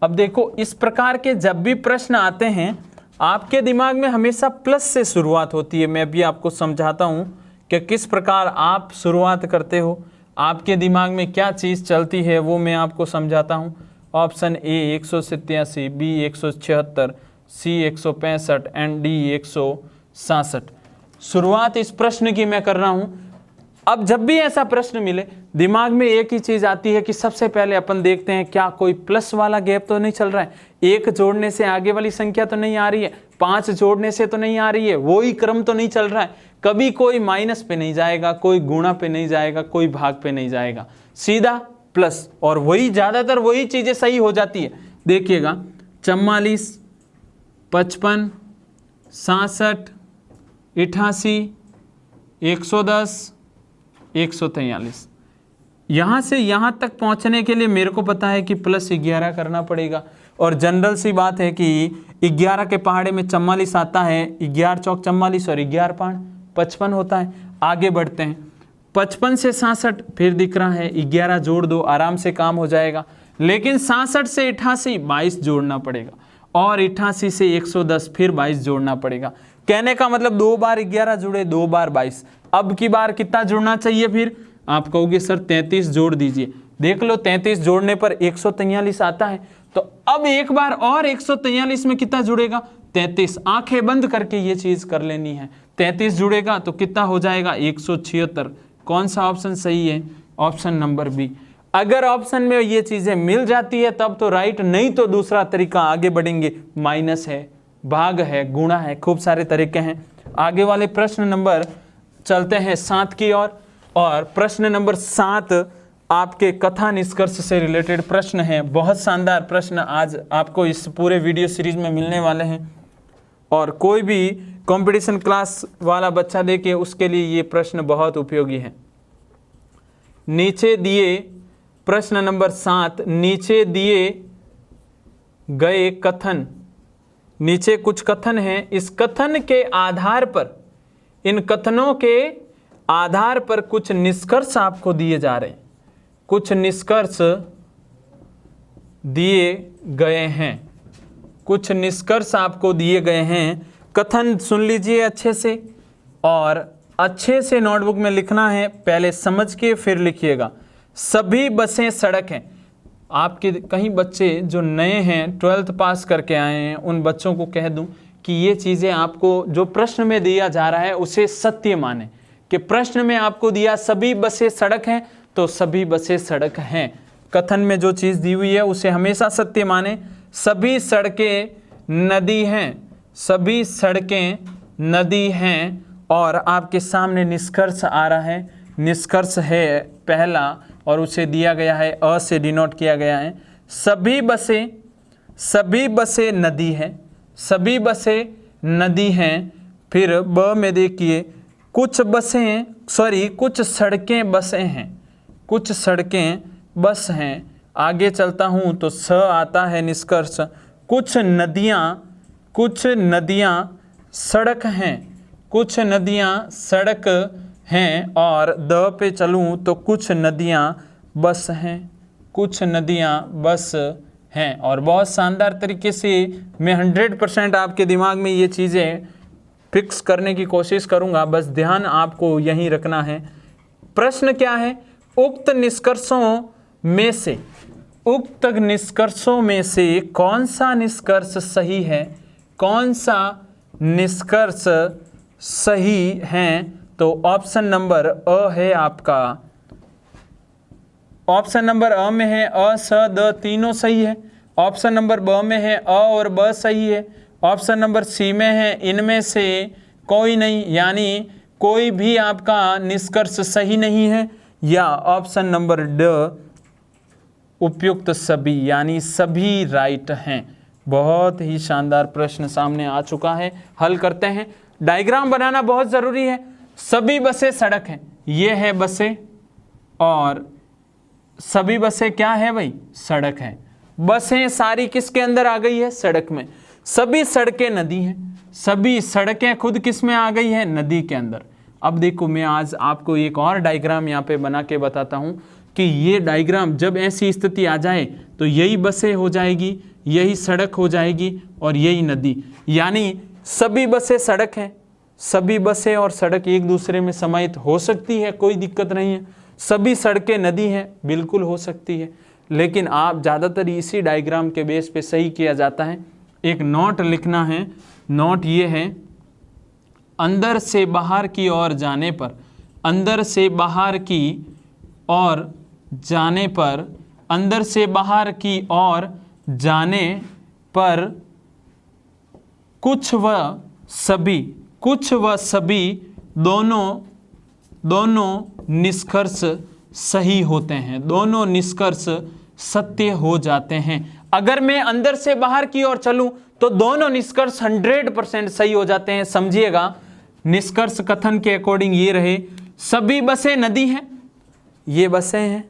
अब देखो, इस प्रकार के जब भी प्रश्न आते हैं आपके दिमाग में हमेशा प्लस से शुरुआत होती है। मैं भी आपको समझाता हूं कि किस प्रकार आप शुरुआत करते हो, आपके दिमाग में क्या चीज़ चलती है वो मैं आपको समझाता हूँ। Option A 187, B 176, C 165 and D 167। शुरुआत इस प्रश्न की मैं कर रहा हूँ। अब जब भी ऐसा प्रश्न मिले दिमाग में एक ही चीज आती है कि सबसे पहले अपन देखते हैं क्या कोई प्लस वाला गैप तो नहीं चल रहा है, 1 जोड़ने से आगे वाली संख्या तो नहीं आ रही है, 5 जोड़ने से तो नहीं आ रही है, वही क्रम तो नहीं चल रहा है, कभी कोई माइनस पे नहीं जाएगा, कोई गुणा पे नहीं जाएगा, कोई भाग पे नहीं जाएगा, सीधा प्लस। और वही ज्यादातर वही चीजें सही हो जाती है। देखिएगा 44, 55, 67, 88, 110, 143। यहाँ से यहाँ तक पहुँचने के लिए मेरे को पता है कि +11 करना पड़ेगा। और जनरल सी बात है कि 11 के पहाड़े में 44 आता है, 11 चौक 44 और 11 5 55 होता है। आगे बढ़ते हैं, 55 से 67 फिर दिख रहा है, 11 जोड़ दो, आराम से काम हो जाएगा। लेकिन 67 से 88 22 जोड़ना पड़ेगा, और 88 से 110 फिर 22 जोड़ना पड़ेगा। कहने का मतलब 2 बार 11 जुड़े, 2 बार 22। अब की बार कितना जुड़ना चाहिए? फिर आप कहोगे सर 33 जोड़ दीजिए। देख लो 33 जोड़ने पर 143 आता है, तो अब एक बार और 143 में कितना जुड़ेगा? 33। आंखें बंद करके ये चीज कर लेनी है। 33 जुड़ेगा तो कितना हो जाएगा? 176। कौन सा ऑप्शन सही है? Option number B. अगर ऑप्शन में ये चीजें मिल जाती है तब तो राइट, नहीं तो दूसरा तरीका आगे बढ़ेंगे। माइनस है, भाग है, गुणा है, खूब सारे तरीके हैं। आगे वाले प्रश्न नंबर चलते हैं 7 की ओर। और प्रश्न नंबर 7 आपके कथा निष्कर्ष से रिलेटेड प्रश्न है। बहुत शानदार प्रश्न आज आपको इस पूरे वीडियो सीरीज में मिलने वाले हैं, और कोई भी कंपटीशन क्लास वाला बच्चा देखे उसके लिए ये प्रश्न बहुत उपयोगी है। नीचे दिए प्रश्न नंबर 7, नीचे दिए गए कथन, नीचे कुछ कथन हैं। इस कथन के आधार पर, इन कथनों के आधार पर कुछ निष्कर्ष आपको दिए जा रहे हैं, कुछ निष्कर्ष दिए गए हैं, कुछ निष्कर्ष आपको दिए गए हैं। कथन सुन लीजिए अच्छे से, और अच्छे से नोटबुक में लिखना है, पहले समझ के फिर लिखिएगा। सभी बसें सड़क हैं। आपके कहीं बच्चे जो नए हैं, 12th पास करके आए हैं, उन बच्चों को कह दूं कि ये चीज़ें आपको जो प्रश्न में दिया जा रहा है उसे सत्य माने, कि प्रश्न में आपको दिया सभी बसें सड़क हैं तो सभी बसें सड़क हैं। कथन में जो चीज़ दी हुई है उसे हमेशा सत्य माने। सभी सड़कें नदी हैं, सभी सड़कें नदी हैं। और आपके सामने निष्कर्ष आ रहा है, निष्कर्ष है पहला, और उसे दिया गया है, अ से डिनोट किया गया है। सभी बसें नदी हैं, सभी बसें नदी हैं। फिर ब में देखिए कुछ सड़कें बसें हैं, कुछ सड़कें बस हैं। आगे चलता हूँ तो स आता है निष्कर्ष, कुछ नदियाँ सड़क हैं, कुछ नदियाँ सड़क हैं। और द पे चलूँ तो कुछ नदियाँ बस हैं, कुछ नदियाँ बस हैं। और बहुत शानदार तरीके से मैं 100% आपके दिमाग में ये चीज़ें फिक्स करने की कोशिश करूँगा, बस ध्यान आपको यहीं रखना है। प्रश्न क्या है? उक्त निष्कर्षों में से कौन सा निष्कर्ष सही है? कौन सा निष्कर्ष सही है? तो ऑप्शन नंबर अ है आपका। ऑप्शन नंबर अ में है अ, स, द तीनों सही है। ऑप्शन नंबर ब में है अ और ब सही है। ऑप्शन नंबर सी में है इनमें से कोई नहीं, यानी कोई भी आपका निष्कर्ष सही नहीं है। या ऑप्शन नंबर ड उपयुक्त सभी, यानी सभी राइट हैं। बहुत ही शानदार प्रश्न सामने आ चुका है, हल करते हैं। डायग्राम बनाना बहुत ज़रूरी है। सभी बसें सड़क हैं, ये है बसें, और सभी बसें क्या है भाई? सड़क है। बसें सारी किसके अंदर आ गई है? सड़क में। सभी सड़कें नदी हैं, सभी सड़कें खुद किस में आ गई है? नदी के अंदर। अब देखो मैं आज आपको एक और डायग्राम यहाँ पे बना के बताता हूँ कि ये डायग्राम जब ऐसी स्थिति आ जाए तो यही बसें हो जाएगी, यही सड़क हो जाएगी और यही नदी। यानी सभी बसें सड़क हैं, सभी बसें और सड़क एक दूसरे में समाहित हो सकती है, कोई दिक्कत नहीं है। सभी सड़कें नदी हैं, बिल्कुल हो सकती है, लेकिन आप ज़्यादातर इसी डायग्राम के बेस पे सही किया जाता है। एक नोट लिखना है, नोट ये है, अंदर से बाहर की ओर जाने पर, अंदर से बाहर की ओर जाने पर, अंदर से बाहर की ओर जाने पर कुछ व सभी दोनों निष्कर्ष सही होते हैं, दोनों निष्कर्ष सत्य हो जाते हैं। अगर मैं अंदर से बाहर की ओर चलूं तो दोनों निष्कर्ष 100% सही हो जाते हैं। समझिएगा, निष्कर्ष कथन के अकॉर्डिंग ये रहे, सभी बसें नदी हैं, ये बसें हैं,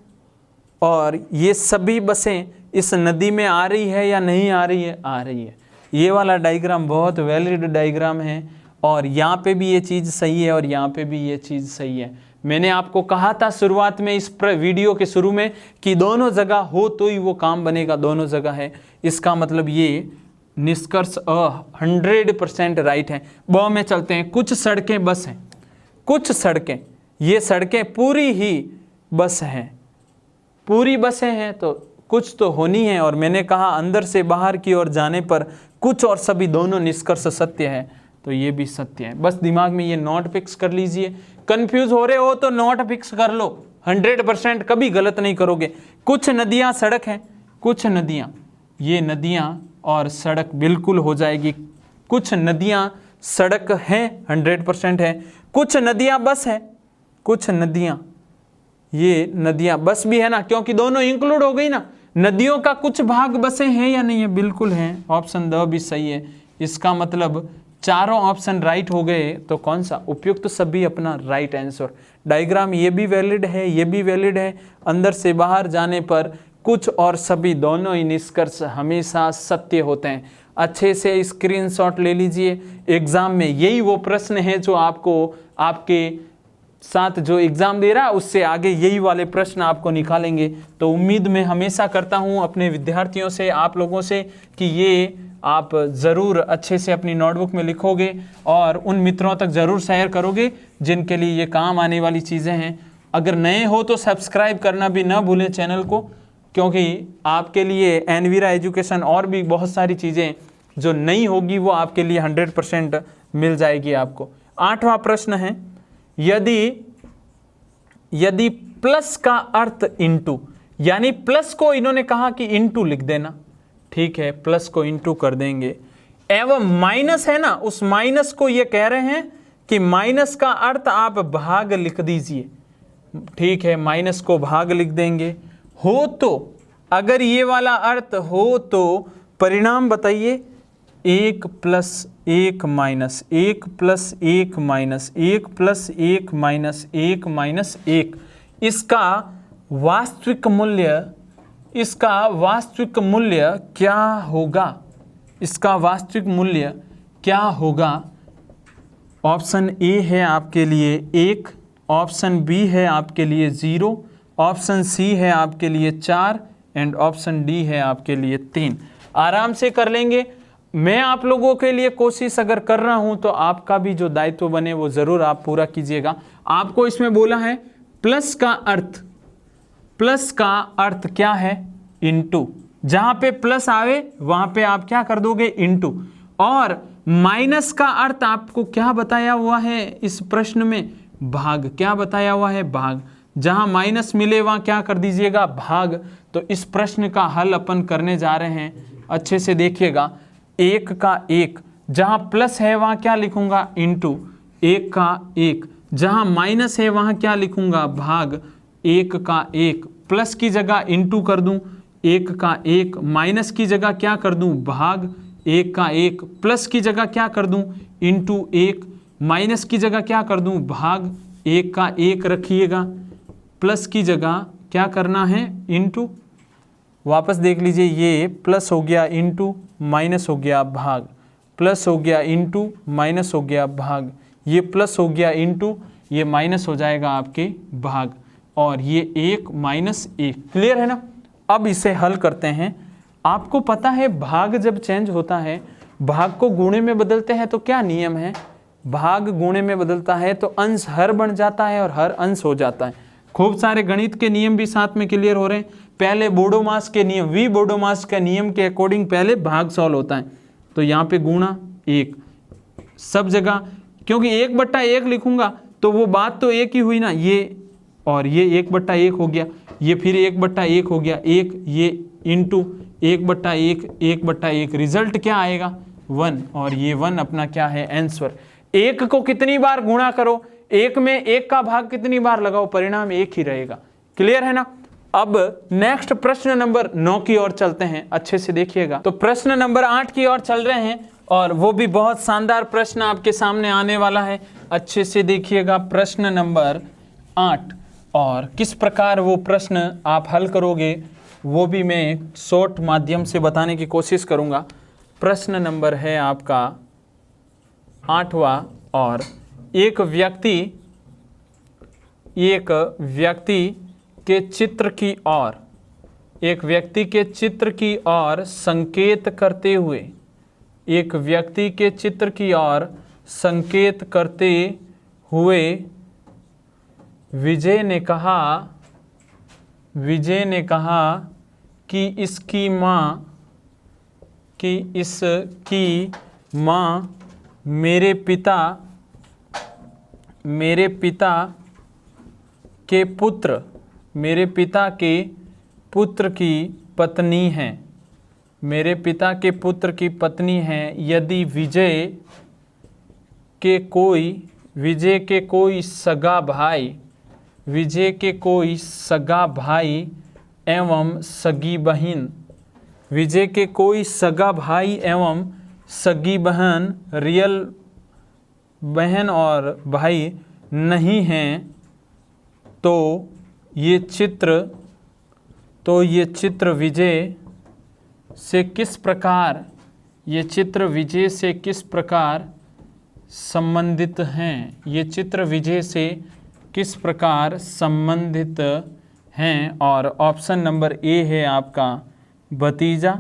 और ये सभी बसें इस नदी में आ रही है या नहीं आ रही है? आ रही है। ये वाला डायग्राम बहुत वैलिड डायग्राम है, और यहाँ पे भी ये चीज़ सही है और यहाँ पे भी ये चीज़ सही है। मैंने आपको कहा था शुरुआत में, इस वीडियो के शुरू में, कि दोनों जगह हो तो ही वो काम बनेगा, दोनों जगह है, इसका मतलब ये निष्कर्ष 100% राइट है। ब में चलते हैं। कुछ सड़कें बस हैं, कुछ सड़कें, ये सड़कें पूरी ही बस हैं, पूरी बसें हैं तो कुछ तो होनी है, और मैंने कहा अंदर से बाहर की ओर जाने पर कुछ और सभी दोनों निष्कर्ष सत्य है, तो ये भी सत्य है। बस दिमाग में ये नोट फिक्स कर लीजिए। कंफ्यूज हो रहे हो तो नोट फिक्स कर लो, 100% कभी गलत नहीं करोगे। कुछ नदियाँ सड़क हैं, कुछ नदियाँ, ये नदियाँ और सड़क बिल्कुल हो जाएगी। कुछ नदियाँ सड़क हैं, 100% है। कुछ नदियाँ बस है, कुछ नदियाँ, ये नदियाँ बस भी है ना, क्योंकि दोनों इंक्लूड हो गई ना। नदियों का कुछ भाग बसें हैं या नहीं है? बिल्कुल हैं। ऑप्शन द भी सही है। इसका मतलब चारों ऑप्शन राइट हो गए, तो कौन सा उपयुक्त सभी अपना राइट आंसर। डायग्राम ये भी वैलिड है, ये भी वैलिड है। अंदर से बाहर जाने पर कुछ और सभी दोनों ही निष्कर्ष हमेशा सत्य होते हैं। अच्छे से स्क्रीनशॉट ले लीजिए। एग्जाम में यही वो प्रश्न है जो आपको आपके साथ जो एग्ज़ाम दे रहा है उससे आगे यही वाले प्रश्न आपको निकालेंगे। तो उम्मीद मैं हमेशा करता हूँ अपने विद्यार्थियों से, आप लोगों से, कि ये आप ज़रूर अच्छे से अपनी नोटबुक में लिखोगे और उन मित्रों तक ज़रूर शेयर करोगे जिनके लिए ये काम आने वाली चीज़ें हैं। अगर नए हो तो सब्सक्राइब करना भी ना भूलें चैनल को, क्योंकि आपके लिए एनवीरा एजुकेशन और भी बहुत सारी चीज़ें जो नहीं होगी वो आपके लिए 100% मिल जाएगी आपको। 8वां प्रश्न है, यदि प्लस का अर्थ इनटू, यानी प्लस को इन्होंने कहा कि इनटू लिख देना, ठीक है, प्लस को इनटू कर देंगे, एवं माइनस है ना, उस माइनस को ये कह रहे हैं कि माइनस का अर्थ आप भाग लिख दीजिए, ठीक है, माइनस को भाग लिख देंगे। हो तो, अगर ये वाला अर्थ हो तो परिणाम बताइए, 1 + 1 माइनस 1 + 1 माइनस 1 + 1 माइनस 1 माइनस 1, इसका वास्तविक मूल्य क्या होगा? इसका वास्तविक मूल्य क्या होगा? ऑप्शन ए है आपके लिए 1, ऑप्शन बी है आपके लिए 0, ऑप्शन सी है आपके लिए 4 एंड ऑप्शन डी है आपके लिए 3। आराम से कर लेंगे। मैं आप लोगों के लिए कोशिश अगर कर रहा हूं तो आपका भी जो दायित्व बने वो ज़रूर आप पूरा कीजिएगा। आपको इसमें बोला है प्लस का अर्थ क्या है? इनटू। जहां पे प्लस आवे वहां पे आप क्या कर दोगे? इनटू। और माइनस का अर्थ आपको क्या बताया हुआ है इस प्रश्न में? भाग। क्या बताया हुआ है? भाग। जहां माइनस मिले वहां क्या कर दीजिएगा? भाग। तो इस प्रश्न का हल अपन करने जा रहे हैं, अच्छे से देखिएगा। 1 का 1, जहां प्लस है वहां क्या लिखूंगा? इनटू। 1 का 1, जहां माइनस है वहां क्या लिखूंगा? भाग। 1 का 1, प्लस की जगह इनटू कर दूं, 1 का 1, माइनस की जगह क्या कर दूं? भाग। 1 का 1, प्लस की जगह क्या कर दूं? इनटू 1, माइनस की जगह क्या कर दूं? भाग। 1 का 1 रखिएगा, प्लस की जगह क्या करना है? इनटू। वापस देख लीजिए, ये प्लस हो गया इनटू, माइनस हो गया भाग, प्लस हो गया इनटू, माइनस हो गया भाग, ये प्लस हो गया इनटू, ये माइनस हो जाएगा आपके भाग, और ये 1 माइनस 1। क्लियर है ना? अब इसे हल करते हैं। आपको पता है भाग जब चेंज होता है, भाग को गुणे में बदलते हैं तो क्या नियम है? भाग गुणे में बदलता है तो अंश हर बन जाता है और हर अंश हो जाता है। खूब सारे गणित के नियम भी साथ में क्लियर हो रहे हैं। पहले बोडोमास के नियम, वी बोडोमास के नियम के अकॉर्डिंग पहले भाग सॉल्व होता है। तो यहाँ पे गुणा 1 सब जगह, क्योंकि 1/1 लिखूंगा तो वो बात तो एक ही हुई ना, ये और ये 1/1 हो गया, ये फिर 1/1 हो गया, एक ये इंटू 1/1 1/1, रिजल्ट क्या आएगा 1, और ये 1 अपना क्या है आंसर। 1 को कितनी बार गुणा करो, 1 में 1 का भाग कितनी बार लगाओ, परिणाम 1 ही रहेगा। क्लियर है ना। अब नेक्स्ट प्रश्न नंबर 9 की ओर चलते हैं, अच्छे से देखिएगा। तो प्रश्न नंबर 8 की ओर चल रहे हैं और वो भी बहुत शानदार प्रश्न आपके सामने आने वाला है, अच्छे से देखिएगा। प्रश्न नंबर 8 और किस प्रकार वो प्रश्न आप हल करोगे वो भी मैं शॉर्ट माध्यम से बताने की कोशिश करूंगा। प्रश्न नंबर है आपका 8वां, और एक व्यक्ति के चित्र की ओर, एक व्यक्ति के चित्र की ओर संकेत करते हुए, एक व्यक्ति के चित्र की ओर संकेत करते हुए विजय ने कहा कि इसकी माँ मेरे पिता के पुत्र की पत्नी है, मेरे पिता के पुत्र की पत्नी है। यदि विजय के कोई सगा भाई एवं सगी बहन, विजय के कोई सगा भाई एवं सगी बहन, रियल बहन और भाई नहीं हैं, तो ये चित्र विजय से किस प्रकार संबंधित हैं, ये चित्र विजय से किस प्रकार संबंधित हैं। और ऑप्शन नंबर ए है आपका भतीजा,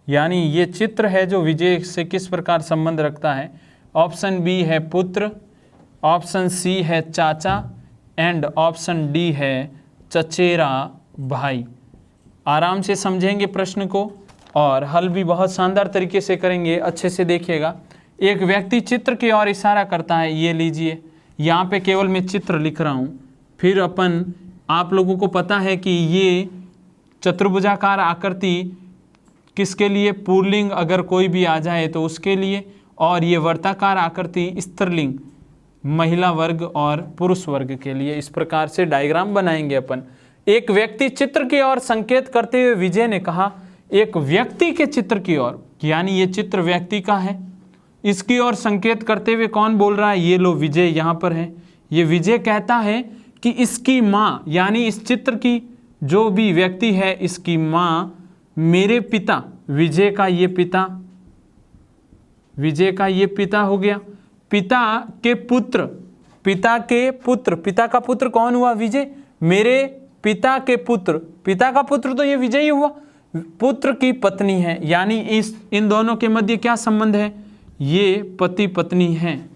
यानी ये चित्र है जो विजय से किस प्रकार संबंध रखता है। ऑप्शन बी है पुत्र, ऑप्शन सी है चाचा एंड ऑप्शन डी है चचेरा भाई। आराम से समझेंगे प्रश्न को और हल भी बहुत शानदार तरीके से करेंगे, अच्छे से देखिएगा। एक व्यक्ति चित्र की ओर इशारा करता है, ये लीजिए, यहाँ पे केवल मैं चित्र लिख रहा हूँ। फिर आप लोगों को पता है कि ये चतुर्भुजाकार आकृति किसके लिए, पुल्लिंग अगर कोई भी आ जाए तो उसके लिए, और ये वर्ताकार आकृति स्त्रीलिंग महिला वर्ग और पुरुष वर्ग के लिए। इस प्रकार से डायग्राम बनाएंगे अपन। एक व्यक्ति चित्र की ओर संकेत करते हुए विजय ने कहा, एक व्यक्ति के चित्र की ओर, यानी ये चित्र व्यक्ति का है, इसकी ओर संकेत करते हुए कौन बोल रहा है, ये लो विजय यहाँ पर है। ये विजय कहता है कि इसकी माँ, यानी इस चित्र की जो भी व्यक्ति है, इसकी माँ मेरे पिता, विजय का ये पिता हो गया, पिता का पुत्र कौन हुआ, विजय। मेरे पिता के पुत्र, पिता का पुत्र तो ये विजय ही हुआ, पुत्र की पत्नी है, यानी इन दोनों के मध्य क्या संबंध है, ये पति पत्नी है।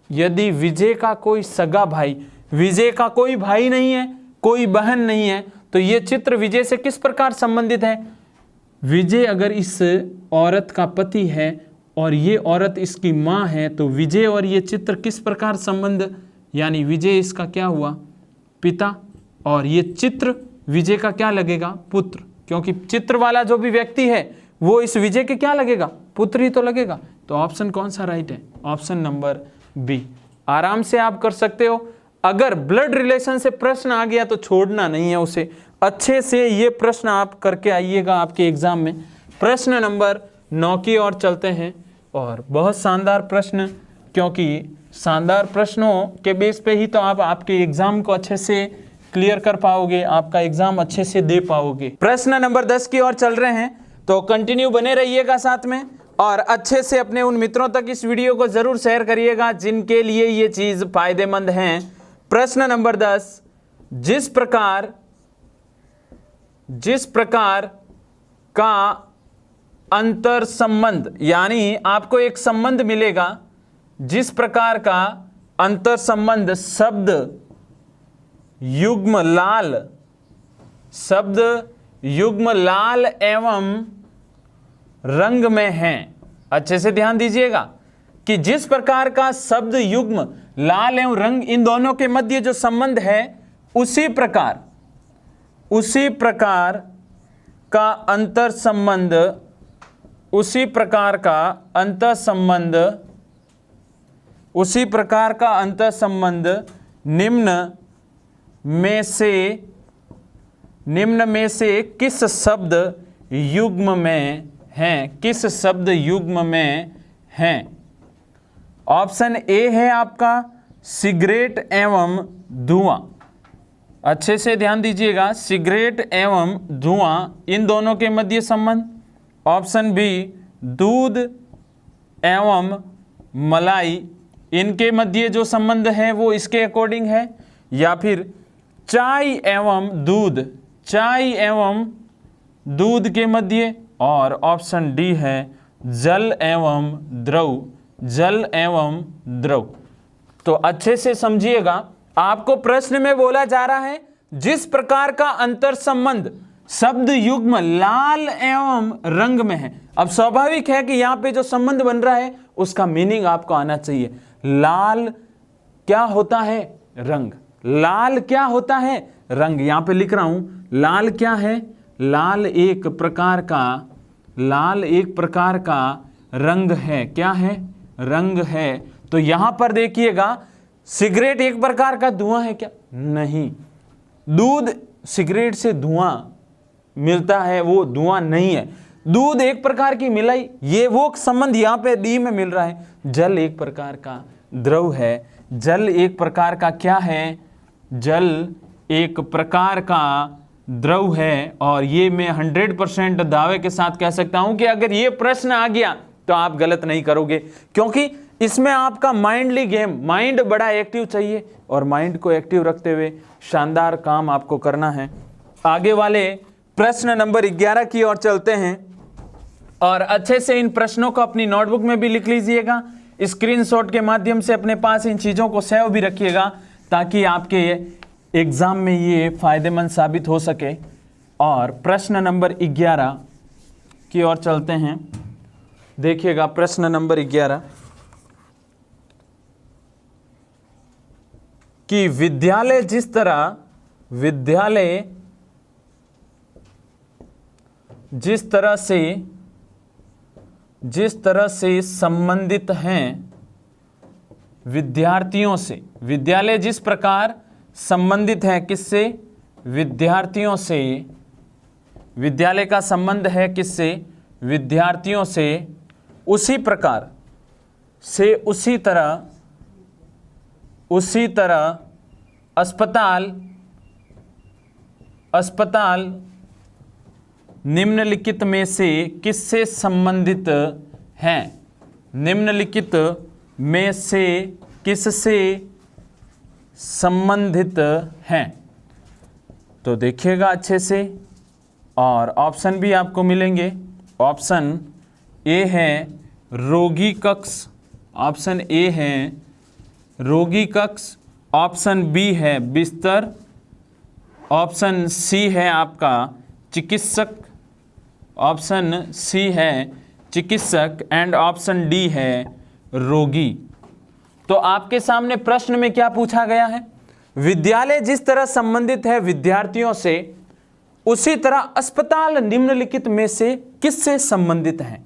यदि विजय का कोई सगा भाई, विजय का कोई भाई नहीं है, कोई बहन नहीं है, तो ये चित्र विजय से किस प्रकार संबंधित है। विजय अगर इस औरत का पति है और ये औरत इसकी माँ है, तो विजय और ये चित्र किस प्रकार संबंध, यानी विजय इसका क्या हुआ, पिता, और ये चित्र विजय का क्या लगेगा, पुत्र, क्योंकि चित्र वाला जो भी व्यक्ति है वो इस विजय के क्या लगेगा, पुत्र ही तो लगेगा। तो ऑप्शन कौन सा राइट है, ऑप्शन नंबर बी। आराम से आप कर सकते हो। अगर ब्लड रिलेशन से प्रश्न आ गया तो छोड़ना नहीं है उसे, अच्छे से ये प्रश्न आप करके आइएगा आपके एग्जाम में। प्रश्न नंबर 9 की ओर चलते हैं, और बहुत शानदार प्रश्न, क्योंकि शानदार प्रश्नों के बेस पे ही तो आप आपके एग्जाम को अच्छे से क्लियर कर पाओगे, आपका एग्जाम अच्छे से दे पाओगे। प्रश्न नंबर 10 की ओर चल रहे हैं, तो कंटिन्यू बने रहिएगा साथ में, और अच्छे से अपने उन मित्रों तक इस वीडियो को जरूर शेयर करिएगा जिनके लिए ये चीज फायदेमंद है। प्रश्न नंबर 10, जिस प्रकार का अंतर संबंध, यानी आपको एक संबंध मिलेगा जिस प्रकार का अंतर संबंध शब्द युग्म लाल एवं रंग में है। अच्छे से ध्यान दीजिएगा कि जिस प्रकार का शब्द युग्म लाल एवं रंग इन दोनों के मध्य जो संबंध है, उसी प्रकार का अंतर संबंध, उसी प्रकार का अंतर संबंध निम्न में से किस शब्द युग्म में है? किस शब्द युग्म में है? ऑप्शन ए है आपका सिगरेट एवं धुआं। अच्छे से ध्यान दीजिएगा, सिगरेट एवं धुआं इन दोनों के मध्य संबंध। ऑप्शन बी दूध एवं मलाई, इनके मध्य जो संबंध है वो इसके अकॉर्डिंग है। या फिर चाय एवं दूध के मध्य। और ऑप्शन डी है जल एवं द्रव। तो अच्छे से समझिएगा, आपको प्रश्न में बोला जा रहा है जिस प्रकार का अंतर संबंध शब्द युग्म लाल एवं रंग में है। अब स्वाभाविक है कि यहां पे जो संबंध बन रहा है उसका मीनिंग आपको आना चाहिए। लाल क्या होता है? रंग। लाल क्या होता है? रंग। यहां पे लिख रहा हूं, लाल क्या है? लाल एक प्रकार का रंग है। क्या है? रंग है। तो यहां पर देखिएगा, सिगरेट एक प्रकार का धुआं है क्या? नहीं। दूध सिगरेट से धुआं मिलता है, वो धुआं नहीं है। दूध एक प्रकार की मिलाई, ये वो संबंध यहां पे डी में मिल रहा है। जल एक प्रकार का द्रव है। जल एक प्रकार का क्या है? जल एक प्रकार का द्रव है। और ये मैं 100% दावे के साथ कह सकता हूं कि अगर ये प्रश्न आ गया तो आप गलत नहीं करोगे, क्योंकि इसमें आपका माइंडली गेम, माइंड बड़ा एक्टिव चाहिए और माइंड को एक्टिव रखते हुए शानदार काम आपको करना है। आगे वाले प्रश्न नंबर 11 की ओर चलते हैं और अच्छे से इन प्रश्नों को अपनी नोटबुक में भी लिख लीजिएगा, स्क्रीनशॉट के माध्यम से अपने पास इन चीज़ों को सेव भी रखिएगा ताकि आपके एग्जाम में ये फायदेमंद साबित हो सके। और प्रश्न नंबर 11 की ओर चलते हैं। देखिएगा प्रश्न नंबर 11 कि विद्यालय जिस तरह से संबंधित हैं विद्यार्थियों से, विद्यालय जिस प्रकार संबंधित है किससे? विद्यार्थियों से। विद्यालय का संबंध है किससे? विद्यार्थियों से। उसी प्रकार से उसी तरह अस्पताल निम्नलिखित में से किससे संबंधित हैं? निम्नलिखित में से किससे संबंधित हैं? तो देखिएगा अच्छे से, और ऑप्शन भी आपको मिलेंगे। ऑप्शन ए है रोगी कक्ष, ऑप्शन ए है रोगी कक्ष, ऑप्शन बी है बिस्तर, ऑप्शन सी है आपका चिकित्सक, ऑप्शन सी है चिकित्सक एंड ऑप्शन डी है रोगी। तो आपके सामने प्रश्न में क्या पूछा गया है? विद्यालय जिस तरह संबंधित है विद्यार्थियों से, उसी तरह अस्पताल निम्नलिखित में से किससे संबंधित है?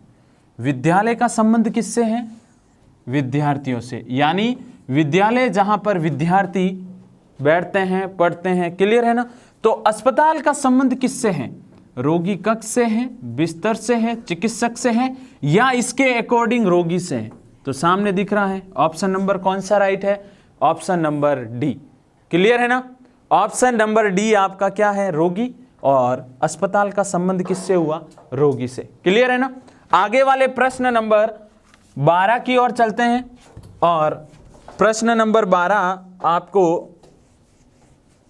विद्यालय का संबंध किससे है? विद्यार्थियों से। यानी विद्यालय जहां पर विद्यार्थी बैठते हैं, पढ़ते हैं। क्लियर है ना? तो अस्पताल का संबंध किससे है? रोगी कक्ष से है, बिस्तर से है, चिकित्सक से है, या इसके अकॉर्डिंग रोगी से है? तो सामने दिख रहा है ऑप्शन नंबर कौन सा राइट है? Option number D. क्लियर है ना? ऑप्शन नंबर डी आपका क्या है? रोगी। और अस्पताल का संबंध किससे हुआ? रोगी से। क्लियर है ना? आगे वाले प्रश्न नंबर 12 की ओर चलते हैं और प्रश्न नंबर 12 आपको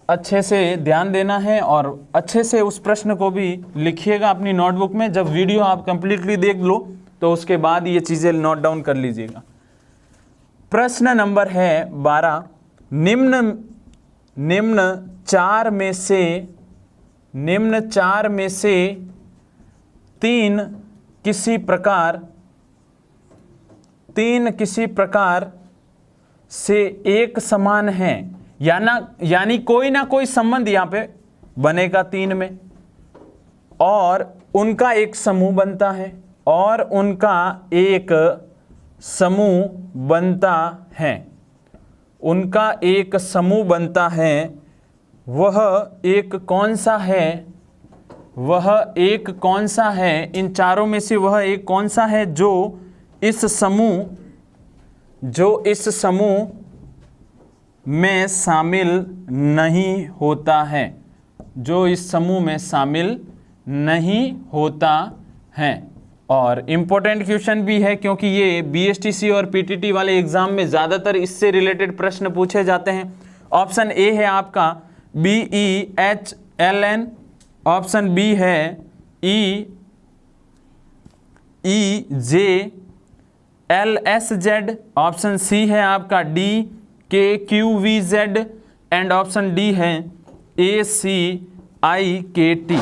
अच्छे से ध्यान देना है और अच्छे से उस प्रश्न को भी लिखिएगा अपनी नोटबुक में। जब वीडियो आप कंप्लीटली देख लो तो उसके बाद ये चीज़ें नोट डाउन कर लीजिएगा। प्रश्न नंबर है 12, निम्न चार में से तीन किसी प्रकार से एक समान है, यानी कोई ना कोई संबंध यहां पे बनेगा तीन में, और उनका एक समूह बनता है, वह एक कौन सा है, इन चारों में से वह एक कौन सा है जो इस समूह में शामिल नहीं होता है, और इम्पोर्टेंट क्वेश्चन भी है क्योंकि ये बीएसटीसी और पीटीटी वाले एग्जाम में ज्यादातर इससे रिलेटेड प्रश्न पूछे जाते हैं। ऑप्शन ए है आपका BEHLN, ऑप्शन बी है EJLSZ, ऑप्शन सी है आपका DKQVZ एंड ऑप्शन डी है ACIKT।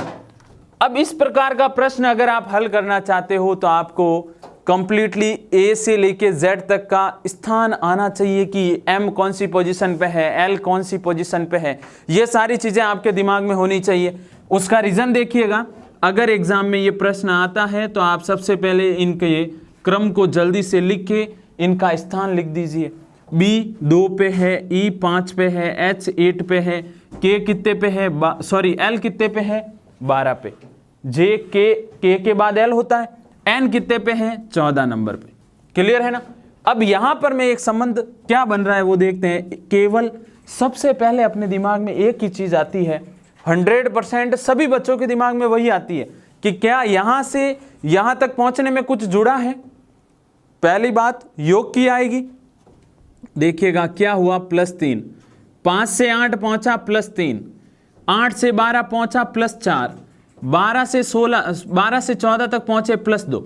अब इस प्रकार का प्रश्न अगर आप हल करना चाहते हो तो आपको कंप्लीटली ए से लेके जेड तक का स्थान आना चाहिए कि एम कौन सी पोजीशन पे है, एल कौन सी पोजीशन पे है, ये सारी चीजें आपके दिमाग में होनी चाहिए। उसका रीजन देखिएगा, अगर एग्जाम में ये प्रश्न आता है तो आप सबसे पहले इनके क्रम को जल्दी से लिख के इनका स्थान लिख दीजिए। बी 2 पे है, ई 5 पे है, एच 8 पे है, के कितने पे है, एल कितने पे है 12 पे, जे के बाद एल होता है, एन कितने पे है 14 नंबर पे। क्लियर है ना। अब यहां पर मैं एक संबंध क्या बन रहा है वो देखते हैं। केवल सबसे पहले अपने दिमाग में एक ही चीज आती है, 100% सभी बच्चों के दिमाग में वही आती है कि क्या यहां से यहां तक पहुंचने में कुछ जुड़ा है। पहली बात योग की आएगी, देखिएगा क्या हुआ, +3, 5 से 8 पहुंचा +3, 8 से 12 पहुंचा +4, 12 से 14 तक पहुंचे +2।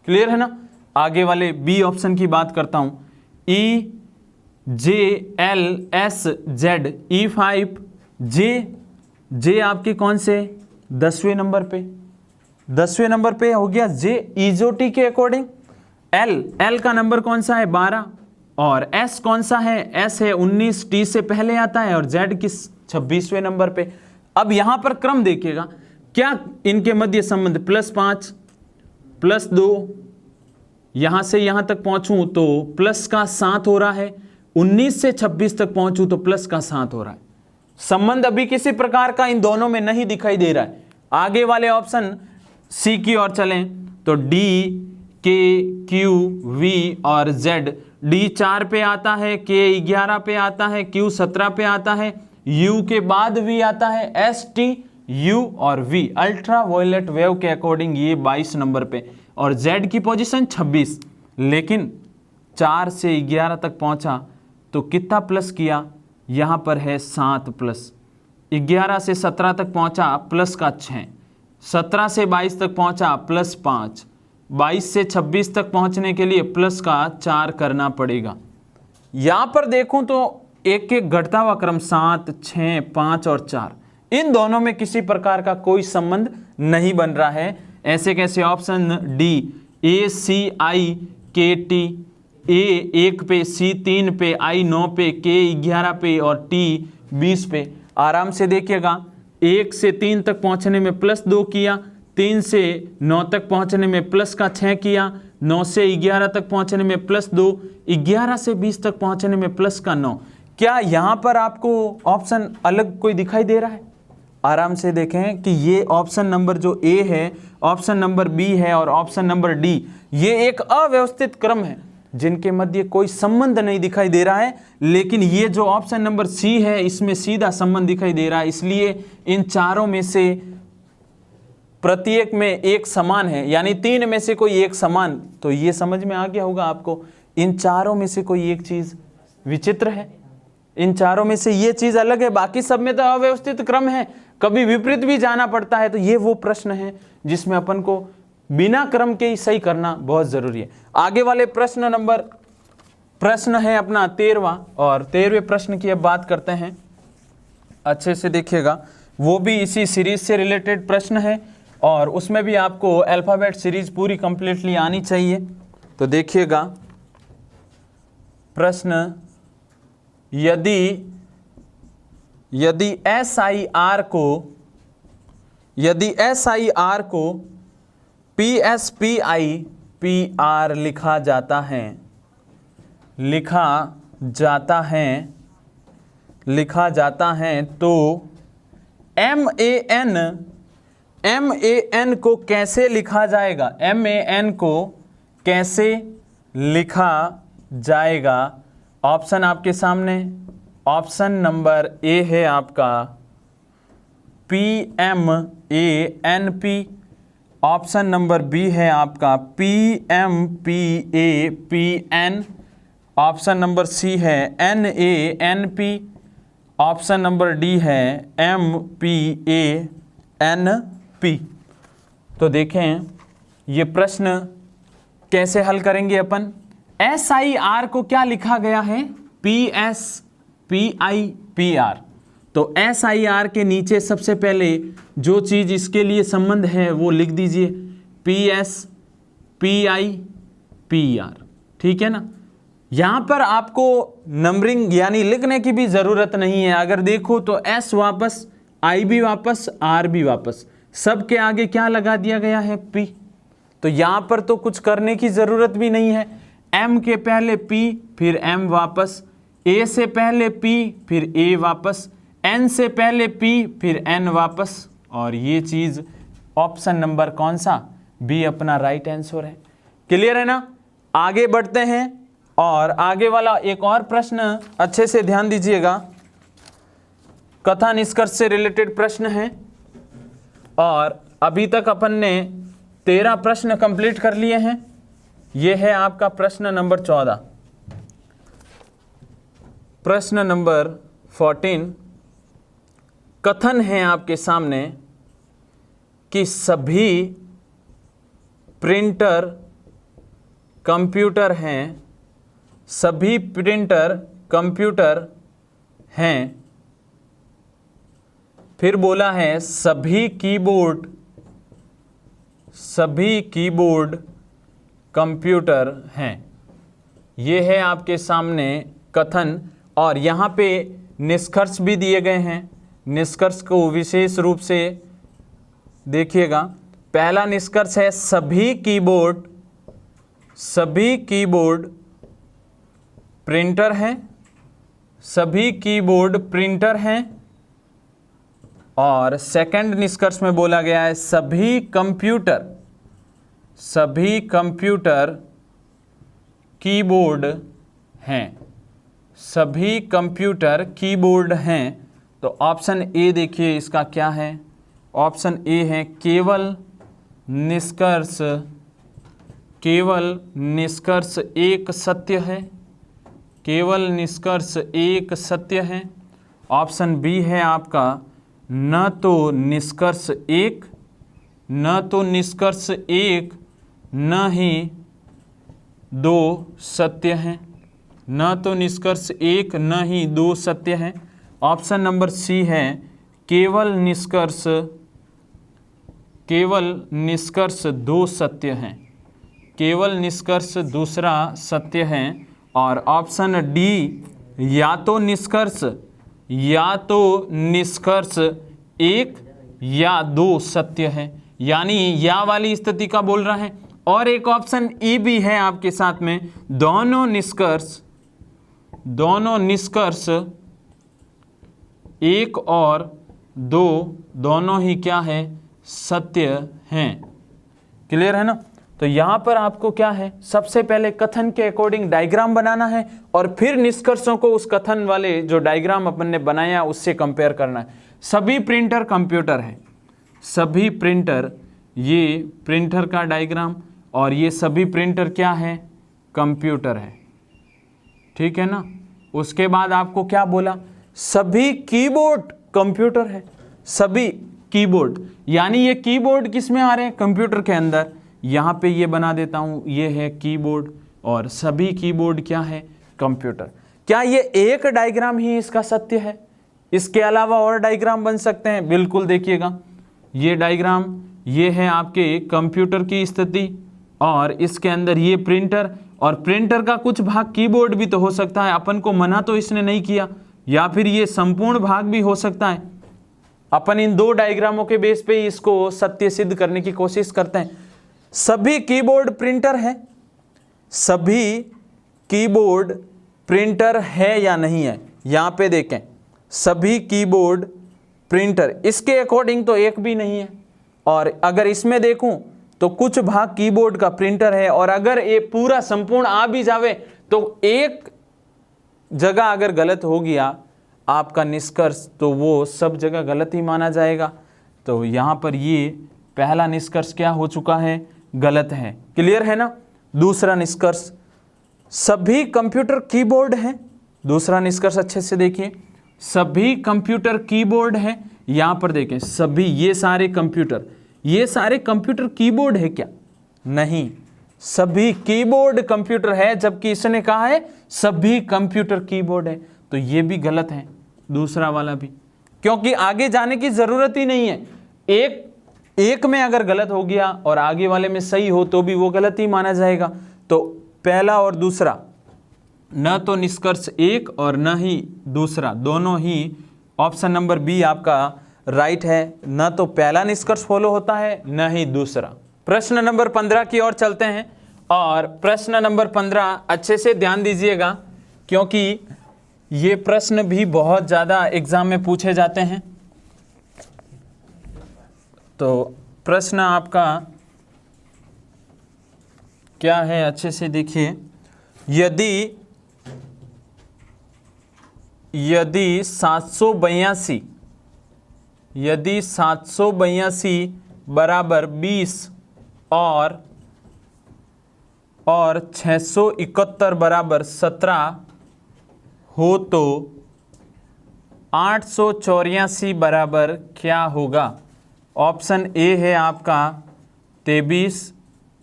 क्लियर है ना। आगे वाले बी ऑप्शन की बात करता हूं, EJLSZ, E5, जे आपके कौन से 10वें नंबर पे हो गया जे इजोटी के अकॉर्डिंग। एल का नंबर कौन सा है 12, और एस कौन सा है, एस है 19, टी से पहले आता है, और जेड किस 26वें नंबर पे। अब यहां पर क्रम देखिएगा, क्या इनके मध्य संबंध +5 +2, यहां से यहां तक पहुंचूं तो +7 हो रहा है, 19 से 26 तक पहुंचूं तो +7 हो रहा है। संबंध अभी किसी प्रकार का इन दोनों में नहीं दिखाई दे रहा है। आगे वाले ऑप्शन सी की ओर चलें तो डी, के, क्यू, वी और जेड। डी 4 पे आता है, के 11 पे आता है, क्यू 17 पे आता है, यू के बाद वी आता है, एस, टी, यू और वी अल्ट्रा वायलेट वेव के अकॉर्डिंग ये 22 नंबर पे, और जेड की पोजीशन 26। लेकिन 4 से 11 तक पहुंचा तो कितना प्लस किया, यहां पर है 7 प्लस, 11 से 17 तक पहुंचा प्लस का 6, 17 से 22 तक पहुंचा +5, 22 से 26 तक पहुंचने के लिए प्लस का 4 करना पड़ेगा। यहां पर देखूं तो एक एक घटता हुआ क्रम 7, 6, 5 और 4, इन दोनों में किसी प्रकार का कोई संबंध नहीं बन रहा है। ऐसे कैसे, ऑप्शन डी ACIKT, ए 1 पे, सी 3 पे, आई 9 पे, के 11 पे और टी 20 पे। आराम से देखिएगा, 1 से 3 तक पहुंचने में +2 किया, 3 से 9 तक पहुंचने में प्लस का 6 किया, 9 से 11 तक पहुंचने में +2, 11 से 20 तक पहुंचने में प्लस का 9। क्या यहां पर आपको ऑप्शन अलग कोई दिखाई दे रहा है? आराम से देखें कि ये ऑप्शन नंबर जो ए है, ऑप्शन नंबर बी है और ऑप्शन नंबर डी, ये एक अव्यवस्थित क्रम है जिनके मध्य कोई संबंध नहीं दिखाई दे रहा है। लेकिन ये जो ऑप्शन नंबर सी है इसमें सीधा संबंध दिखाई दे रहा है, इसलिए इन चारों में से प्रत्येक में एक समान है, यानी 3 में से कोई एक समान। तो ये समझ में आ गया होगा आपको, इन चारों में से कोई एक चीज विचित्र है, इन चारों में से ये चीज अलग है, बाकी सब में तो अव्यवस्थित क्रम है, कभी विपरीत भी जाना पड़ता है। तो ये वो प्रश्न है जिसमें अपन को बिना क्रम के ही सही करना बहुत जरूरी है। आगे वाले प्रश्न नंबर प्रश्न है अपना 13वां, और 13वें प्रश्न की अब बात करते हैं। अच्छे से देखिएगा, वो भी इसी सीरीज से रिलेटेड प्रश्न है और उसमें भी आपको अल्फ़ाबेट सीरीज पूरी कंप्लीटली आनी चाहिए। तो देखिएगा प्रश्न, यदि SIR को PSPIPR लिखा जाता है तो MAN को कैसे लिखा जाएगा? MAN को कैसे लिखा जाएगा? ऑप्शन आपके सामने। ऑप्शन नंबर ए है आपका PMANP, ऑप्शन नंबर बी है आपका PMPAPN, ऑप्शन नंबर सी है NANP, ऑप्शन नंबर डी है MPANP। तो देखें ये प्रश्न कैसे हल करेंगे अपन। SIR को क्या लिखा गया है? PSPIPR। तो SIR के नीचे सबसे पहले जो चीज़ इसके लिए संबंध है वो लिख दीजिए, PSPIPR, ठीक है ना। यहाँ पर आपको नंबरिंग यानी लिखने की भी ज़रूरत नहीं है। अगर देखो तो S वापस, I भी वापस, R भी वापस, सब के आगे क्या लगा दिया गया है? P। तो यहाँ पर तो कुछ करने की ज़रूरत भी नहीं है। M के पहले P, फिर M वापस, A से पहले P, फिर A वापस, N से पहले P, फिर N वापस, और ये चीज़ ऑप्शन नंबर कौन सा? बी अपना राइट आंसर है। क्लियर है ना। आगे बढ़ते हैं और आगे वाला एक और प्रश्न अच्छे से ध्यान दीजिएगा, कथा निष्कर्ष से रिलेटेड प्रश्न है। और अभी तक अपन ने 13 प्रश्न कंप्लीट कर लिए हैं। ये है आपका प्रश्न नंबर 14। प्रश्न नंबर 14, कथन है आपके सामने कि सभी प्रिंटर कंप्यूटर हैं, सभी प्रिंटर कंप्यूटर हैं। फिर बोला है सभी कीबोर्ड कंप्यूटर हैं। ये है आपके सामने कथन, और यहाँ पे निष्कर्ष भी दिए गए हैं। निष्कर्ष को विशेष रूप से देखिएगा। पहला निष्कर्ष है सभी कीबोर्ड प्रिंटर हैं, सभी कीबोर्ड प्रिंटर हैं। और सेकंड निष्कर्ष में बोला गया है सभी कंप्यूटर कीबोर्ड हैं, सभी कंप्यूटर कीबोर्ड हैं। तो ऑप्शन ए देखिए इसका क्या है। ऑप्शन ए है केवल निष्कर्ष एक सत्य है, केवल निष्कर्ष एक सत्य है। ऑप्शन बी है आपका न तो निष्कर्ष एक, न ही दो सत्य हैं, न तो निष्कर्ष एक न ही दो सत्य हैं। ऑप्शन नंबर सी है केवल निष्कर्ष दो सत्य हैं, केवल निष्कर्ष दूसरा सत्य है। और ऑप्शन डी या तो निष्कर्ष एक या दो सत्य है, यानी या वाली स्थिति का बोल रहा है। और एक ऑप्शन ई भी है आपके साथ में, दोनों निष्कर्ष एक और दो दोनों ही क्या है? सत्य हैं। क्लियर है ना। तो यहाँ पर आपको क्या है, सबसे पहले कथन के अकॉर्डिंग डायग्राम बनाना है और फिर निष्कर्षों को उस कथन वाले जो डायग्राम अपन ने बनाया उससे कंपेयर करना है। सभी प्रिंटर कंप्यूटर है, सभी प्रिंटर, ये प्रिंटर का डायग्राम, और ये सभी प्रिंटर क्या है? कंप्यूटर है, ठीक है ना। उसके बाद आपको क्या बोला? सभी कीबोर्ड कंप्यूटर है, सभी कीबोर्ड, यानी ये कीबोर्ड किस में आ रहे हैं? कंप्यूटर के अंदर। यहाँ पे ये बना देता हूँ, ये है कीबोर्ड, और सभी कीबोर्ड क्या है? कंप्यूटर। क्या ये एक डायग्राम ही इसका सत्य है? इसके अलावा और डायग्राम बन सकते हैं? बिल्कुल, देखिएगा ये डायग्राम, ये है आपके कंप्यूटर की स्थिति और इसके अंदर ये प्रिंटर, और प्रिंटर का कुछ भाग कीबोर्ड भी तो हो सकता है, अपन को मना तो इसने नहीं किया, या फिर ये संपूर्ण भाग भी हो सकता है। अपन इन दो डायग्रामों के बेस पे ही इसको सत्य सिद्ध करने की कोशिश करते हैं। सभी कीबोर्ड प्रिंटर है, सभी कीबोर्ड प्रिंटर है या नहीं है? यहां पे देखें, सभी कीबोर्ड प्रिंटर, इसके अकॉर्डिंग तो एक भी नहीं है, और अगर इसमें देखूं तो कुछ भाग कीबोर्ड का प्रिंटर है, और अगर ये पूरा संपूर्ण आ भी जावे तो एक जगह अगर गलत हो गया आपका निष्कर्ष, तो वो सब जगह गलत ही माना जाएगा। तो यहां पर ये पहला निष्कर्ष क्या हो चुका है? गलत है। क्लियर है ना? दूसरा निष्कर्ष, सभी कंप्यूटर कीबोर्ड हैं। दूसरा निष्कर्ष अच्छे से देखिए, सभी कंप्यूटर कीबोर्ड हैं। यहां पर देखें, सभी, ये सारे कंप्यूटर कीबोर्ड है क्या? नहीं, सभी कीबोर्ड कंप्यूटर है, जबकि इसने कहा है सभी कंप्यूटर कीबोर्ड है, तो ये भी गलत है, दूसरा वाला भी, क्योंकि आगे जाने की जरूरत ही नहीं है। एक में अगर गलत हो गया और आगे वाले में सही हो तो भी वो गलत ही माना जाएगा। तो पहला और दूसरा, न तो निष्कर्ष एक और न ही दूसरा, दोनों ही ऑप्शन नंबर बी आपका राइट है। न तो पहला निष्कर्ष फॉलो होता है, न ही दूसरा। प्रश्न नंबर 15 की ओर चलते हैं, और प्रश्न नंबर 15 अच्छे से ध्यान दीजिएगा, क्योंकि ये प्रश्न भी बहुत ज़्यादा एग्जाम में पूछे जाते हैं। तो प्रश्न आपका क्या है, अच्छे से देखिए। यदि 782 बराबर 20 और 671 बराबर 17 हो तो 884 बराबर क्या होगा? ऑप्शन ए है आपका 23,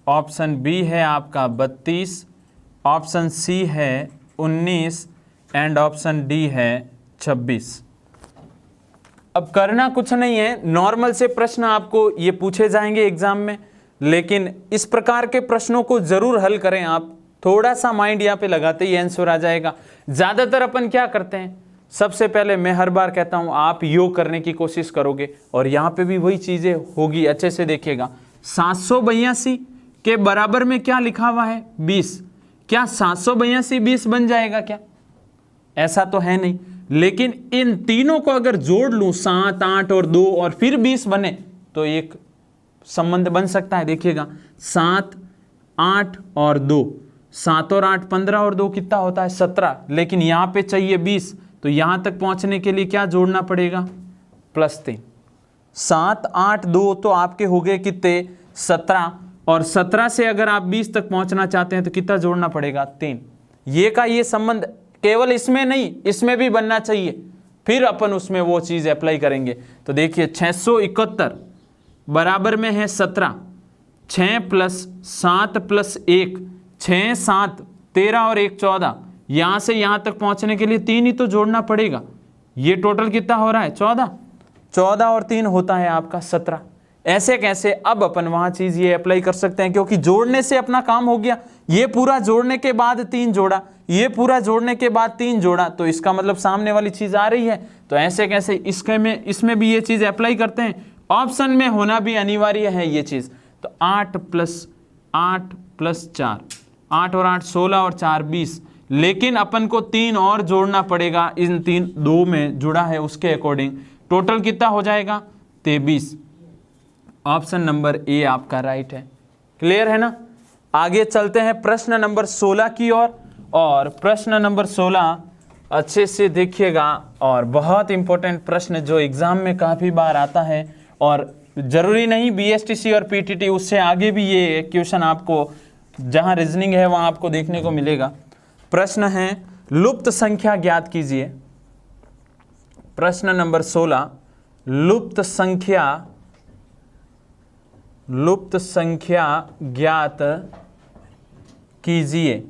ऑप्शन बी है आपका 32, ऑप्शन सी है 19 एंड ऑप्शन डी है 26। अब करना कुछ नहीं है, नॉर्मल से प्रश्न आपको ये पूछे जाएंगे एग्जाम में, लेकिन इस प्रकार के प्रश्नों को जरूर हल करें आप। थोड़ा सा माइंड यहाँ पे लगाते ही आंसर आ जाएगा। ज्यादातर अपन क्या करते हैं, सबसे पहले मैं हर बार कहता हूं आप योग करने की कोशिश करोगे, और यहाँ पे भी वही चीजें होगी। अच्छे से देखिएगा, 782 के बराबर में क्या लिखा हुआ है? 20। क्या 782 20 बन जाएगा क्या? ऐसा तो है नहीं, लेकिन इन तीनों को अगर जोड़ लूं, 7, 8 और 2 और फिर 20 बने, तो एक संबंध बन सकता है। देखिएगा, 7, 8 और 2, 7 और 8 15 और 2 कितना होता है? 17। लेकिन यहां पे चाहिए 20, तो यहां तक पहुंचने के लिए क्या जोड़ना पड़ेगा? +3। 7, 8, 2 तो आपके हो गए कितने? 17, और 17 से अगर आप 20 तक पहुंचना चाहते हैं तो कितना जोड़ना पड़ेगा? 3। ये का ये संबंध केवल इसमें नहीं, इसमें भी बनना चाहिए, फिर अपन उसमें वो चीज अप्लाई करेंगे। तो देखिए, 671 बराबर में है 17, 6 + 7 + 1, 6, 7, 13 और 1 14। यहां से यहां तक पहुंचने के लिए 3 ही तो जोड़ना पड़ेगा। ये टोटल कितना हो रहा है? 14 और 3 होता है आपका 17। ऐसे कैसे? अब अपन वहां चीज ये अप्लाई कर सकते हैं, क्योंकि जोड़ने से अपना काम हो गया। ये पूरा जोड़ने के बाद 3 जोड़ा, ये पूरा जोड़ने के बाद 3 जोड़ा, तो इसका मतलब सामने वाली चीज आ रही है। तो ऐसे कैसे इसमें भी ये चीज अप्लाई करते हैं। ऑप्शन में होना भी अनिवार्य है ये चीज। तो 8 + 8 + 4, 8 और 8 16 और 4 20, लेकिन अपन को 3 और जोड़ना पड़ेगा। इन 2 में जुड़ा है उसके अकॉर्डिंग टोटल कितना हो जाएगा? 23। ऑप्शन नंबर ए आपका राइट है। क्लियर है ना? आगे चलते हैं प्रश्न नंबर 16 की ओर, और प्रश्न नंबर 16 अच्छे से देखिएगा, और बहुत इंपॉर्टेंट प्रश्न जो एग्जाम में काफ़ी बार आता है, और जरूरी नहीं बीएसटीसी और पीटीटी, उससे आगे भी ये क्वेश्चन आपको जहां रीजनिंग है वहां आपको देखने को मिलेगा। प्रश्न है, लुप्त संख्या ज्ञात कीजिए। प्रश्न नंबर 16, लुप्त संख्या ज्ञात कीजिए।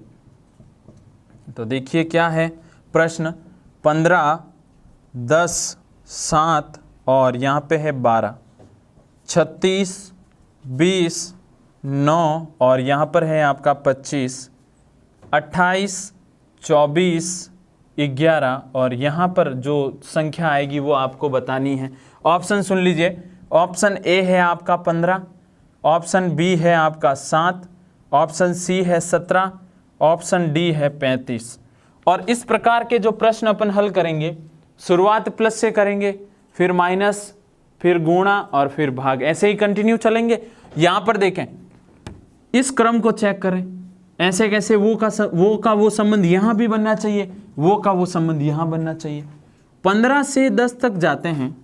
तो देखिए क्या है प्रश्न, 15, 10, 7 और यहाँ पे है 12, 36, 20, 9 और यहाँ पर है आपका 25, 28, 24, 11 और यहाँ पर जो संख्या आएगी वो आपको बतानी है। ऑप्शन सुन लीजिए, ऑप्शन ए है आपका 15, ऑप्शन बी है आपका 7, ऑप्शन सी है 17, ऑप्शन डी है 35। और इस प्रकार के जो प्रश्न अपन हल करेंगे, शुरुआत प्लस से करेंगे, फिर माइनस, फिर गुणा और फिर भाग, ऐसे ही कंटिन्यू चलेंगे। यहाँ पर देखें, इस क्रम को चेक करें, ऐसे कैसे वो का वो संबंध यहाँ भी बनना चाहिए, वो का वो संबंध यहाँ बनना चाहिए। 15 से 10 तक जाते हैं,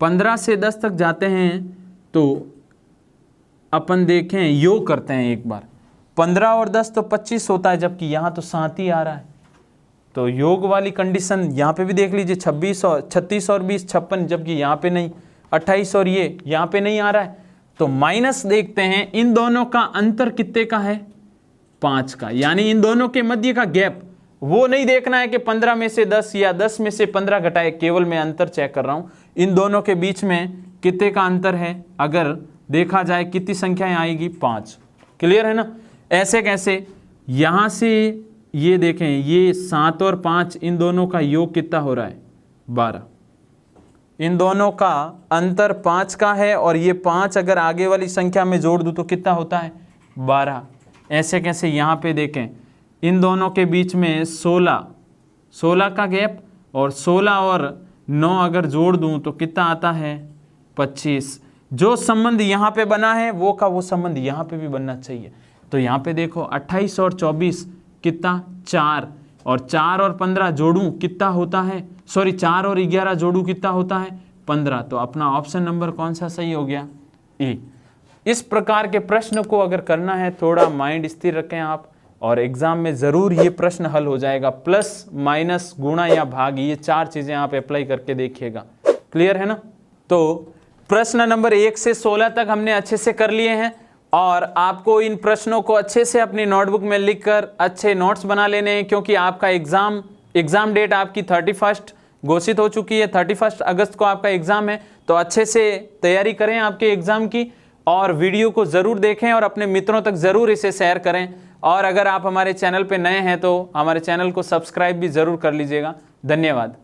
15 से 10 तक जाते हैं तो अपन देखें योग करते हैं एक बार। 15 और 10 तो 25 होता है, जबकि यहाँ तो 7 ही आ रहा है। तो योग वाली कंडीशन यहाँ पे भी देख लीजिए, 36 और 20 56, जबकि यहाँ पे नहीं, 28 और ये यहाँ पे नहीं आ रहा है। तो माइनस देखते हैं, इन दोनों का अंतर कितने का है, 5 का, यानी इन दोनों के मध्य का गैप। वो नहीं देखना है कि 15 में से 10 या 10 में से 15 घटाए, केवल मैं अंतर चेक कर रहा हूं, इन दोनों के बीच में कितने का अंतर है। अगर देखा जाए कितनी संख्याएं आएगी, 5। क्लियर है ना। ऐसे कैसे, यहां से ये देखें, ये 7 और 5, इन दोनों का योग कितना हो रहा है, 12। इन दोनों का अंतर 5 का है और ये 5 अगर आगे वाली संख्या में जोड़ दूं तो कितना होता है, 12। ऐसे कैसे, यहाँ पे देखें, इन दोनों के बीच में 16 का गैप, और 16 और 9 अगर जोड़ दूं तो कितना आता है, 25। जो संबंध यहाँ पे बना है वो का वो संबंध यहाँ पे भी बनना चाहिए। तो यहाँ पे देखो 28 और 24 कितना, 4, और 4 और 15 जोड़ूं कितना होता है, 4 और 11 जोड़ूं कितना होता है, 15। तो अपना ऑप्शन नंबर कौन सा सही हो गया, ए। इस प्रकार के प्रश्न को अगर करना है, थोड़ा माइंड स्थिर रखें आप, और एग्जाम में ज़रूर ये प्रश्न हल हो जाएगा। प्लस, माइनस, गुणा या भाग, ये 4 चीज़ें आप अप्लाई करके देखिएगा। क्लियर है ना। तो प्रश्न नंबर 1 से 16 तक हमने अच्छे से कर लिए हैं, और आपको इन प्रश्नों को अच्छे से अपनी नोटबुक में लिखकर अच्छे नोट्स बना लेने हैं, क्योंकि आपका एग्ज़ाम डेट आपकी 31 घोषित हो चुकी है। 31 अगस्त को आपका एग्ज़ाम है। तो अच्छे से तैयारी करें आपके एग्ज़ाम की, और वीडियो को ज़रूर देखें और अपने मित्रों तक ज़रूर इसे शेयर करें। और अगर आप हमारे चैनल पे नए हैं तो हमारे चैनल को सब्सक्राइब भी ज़रूर कर लीजिएगा। धन्यवाद।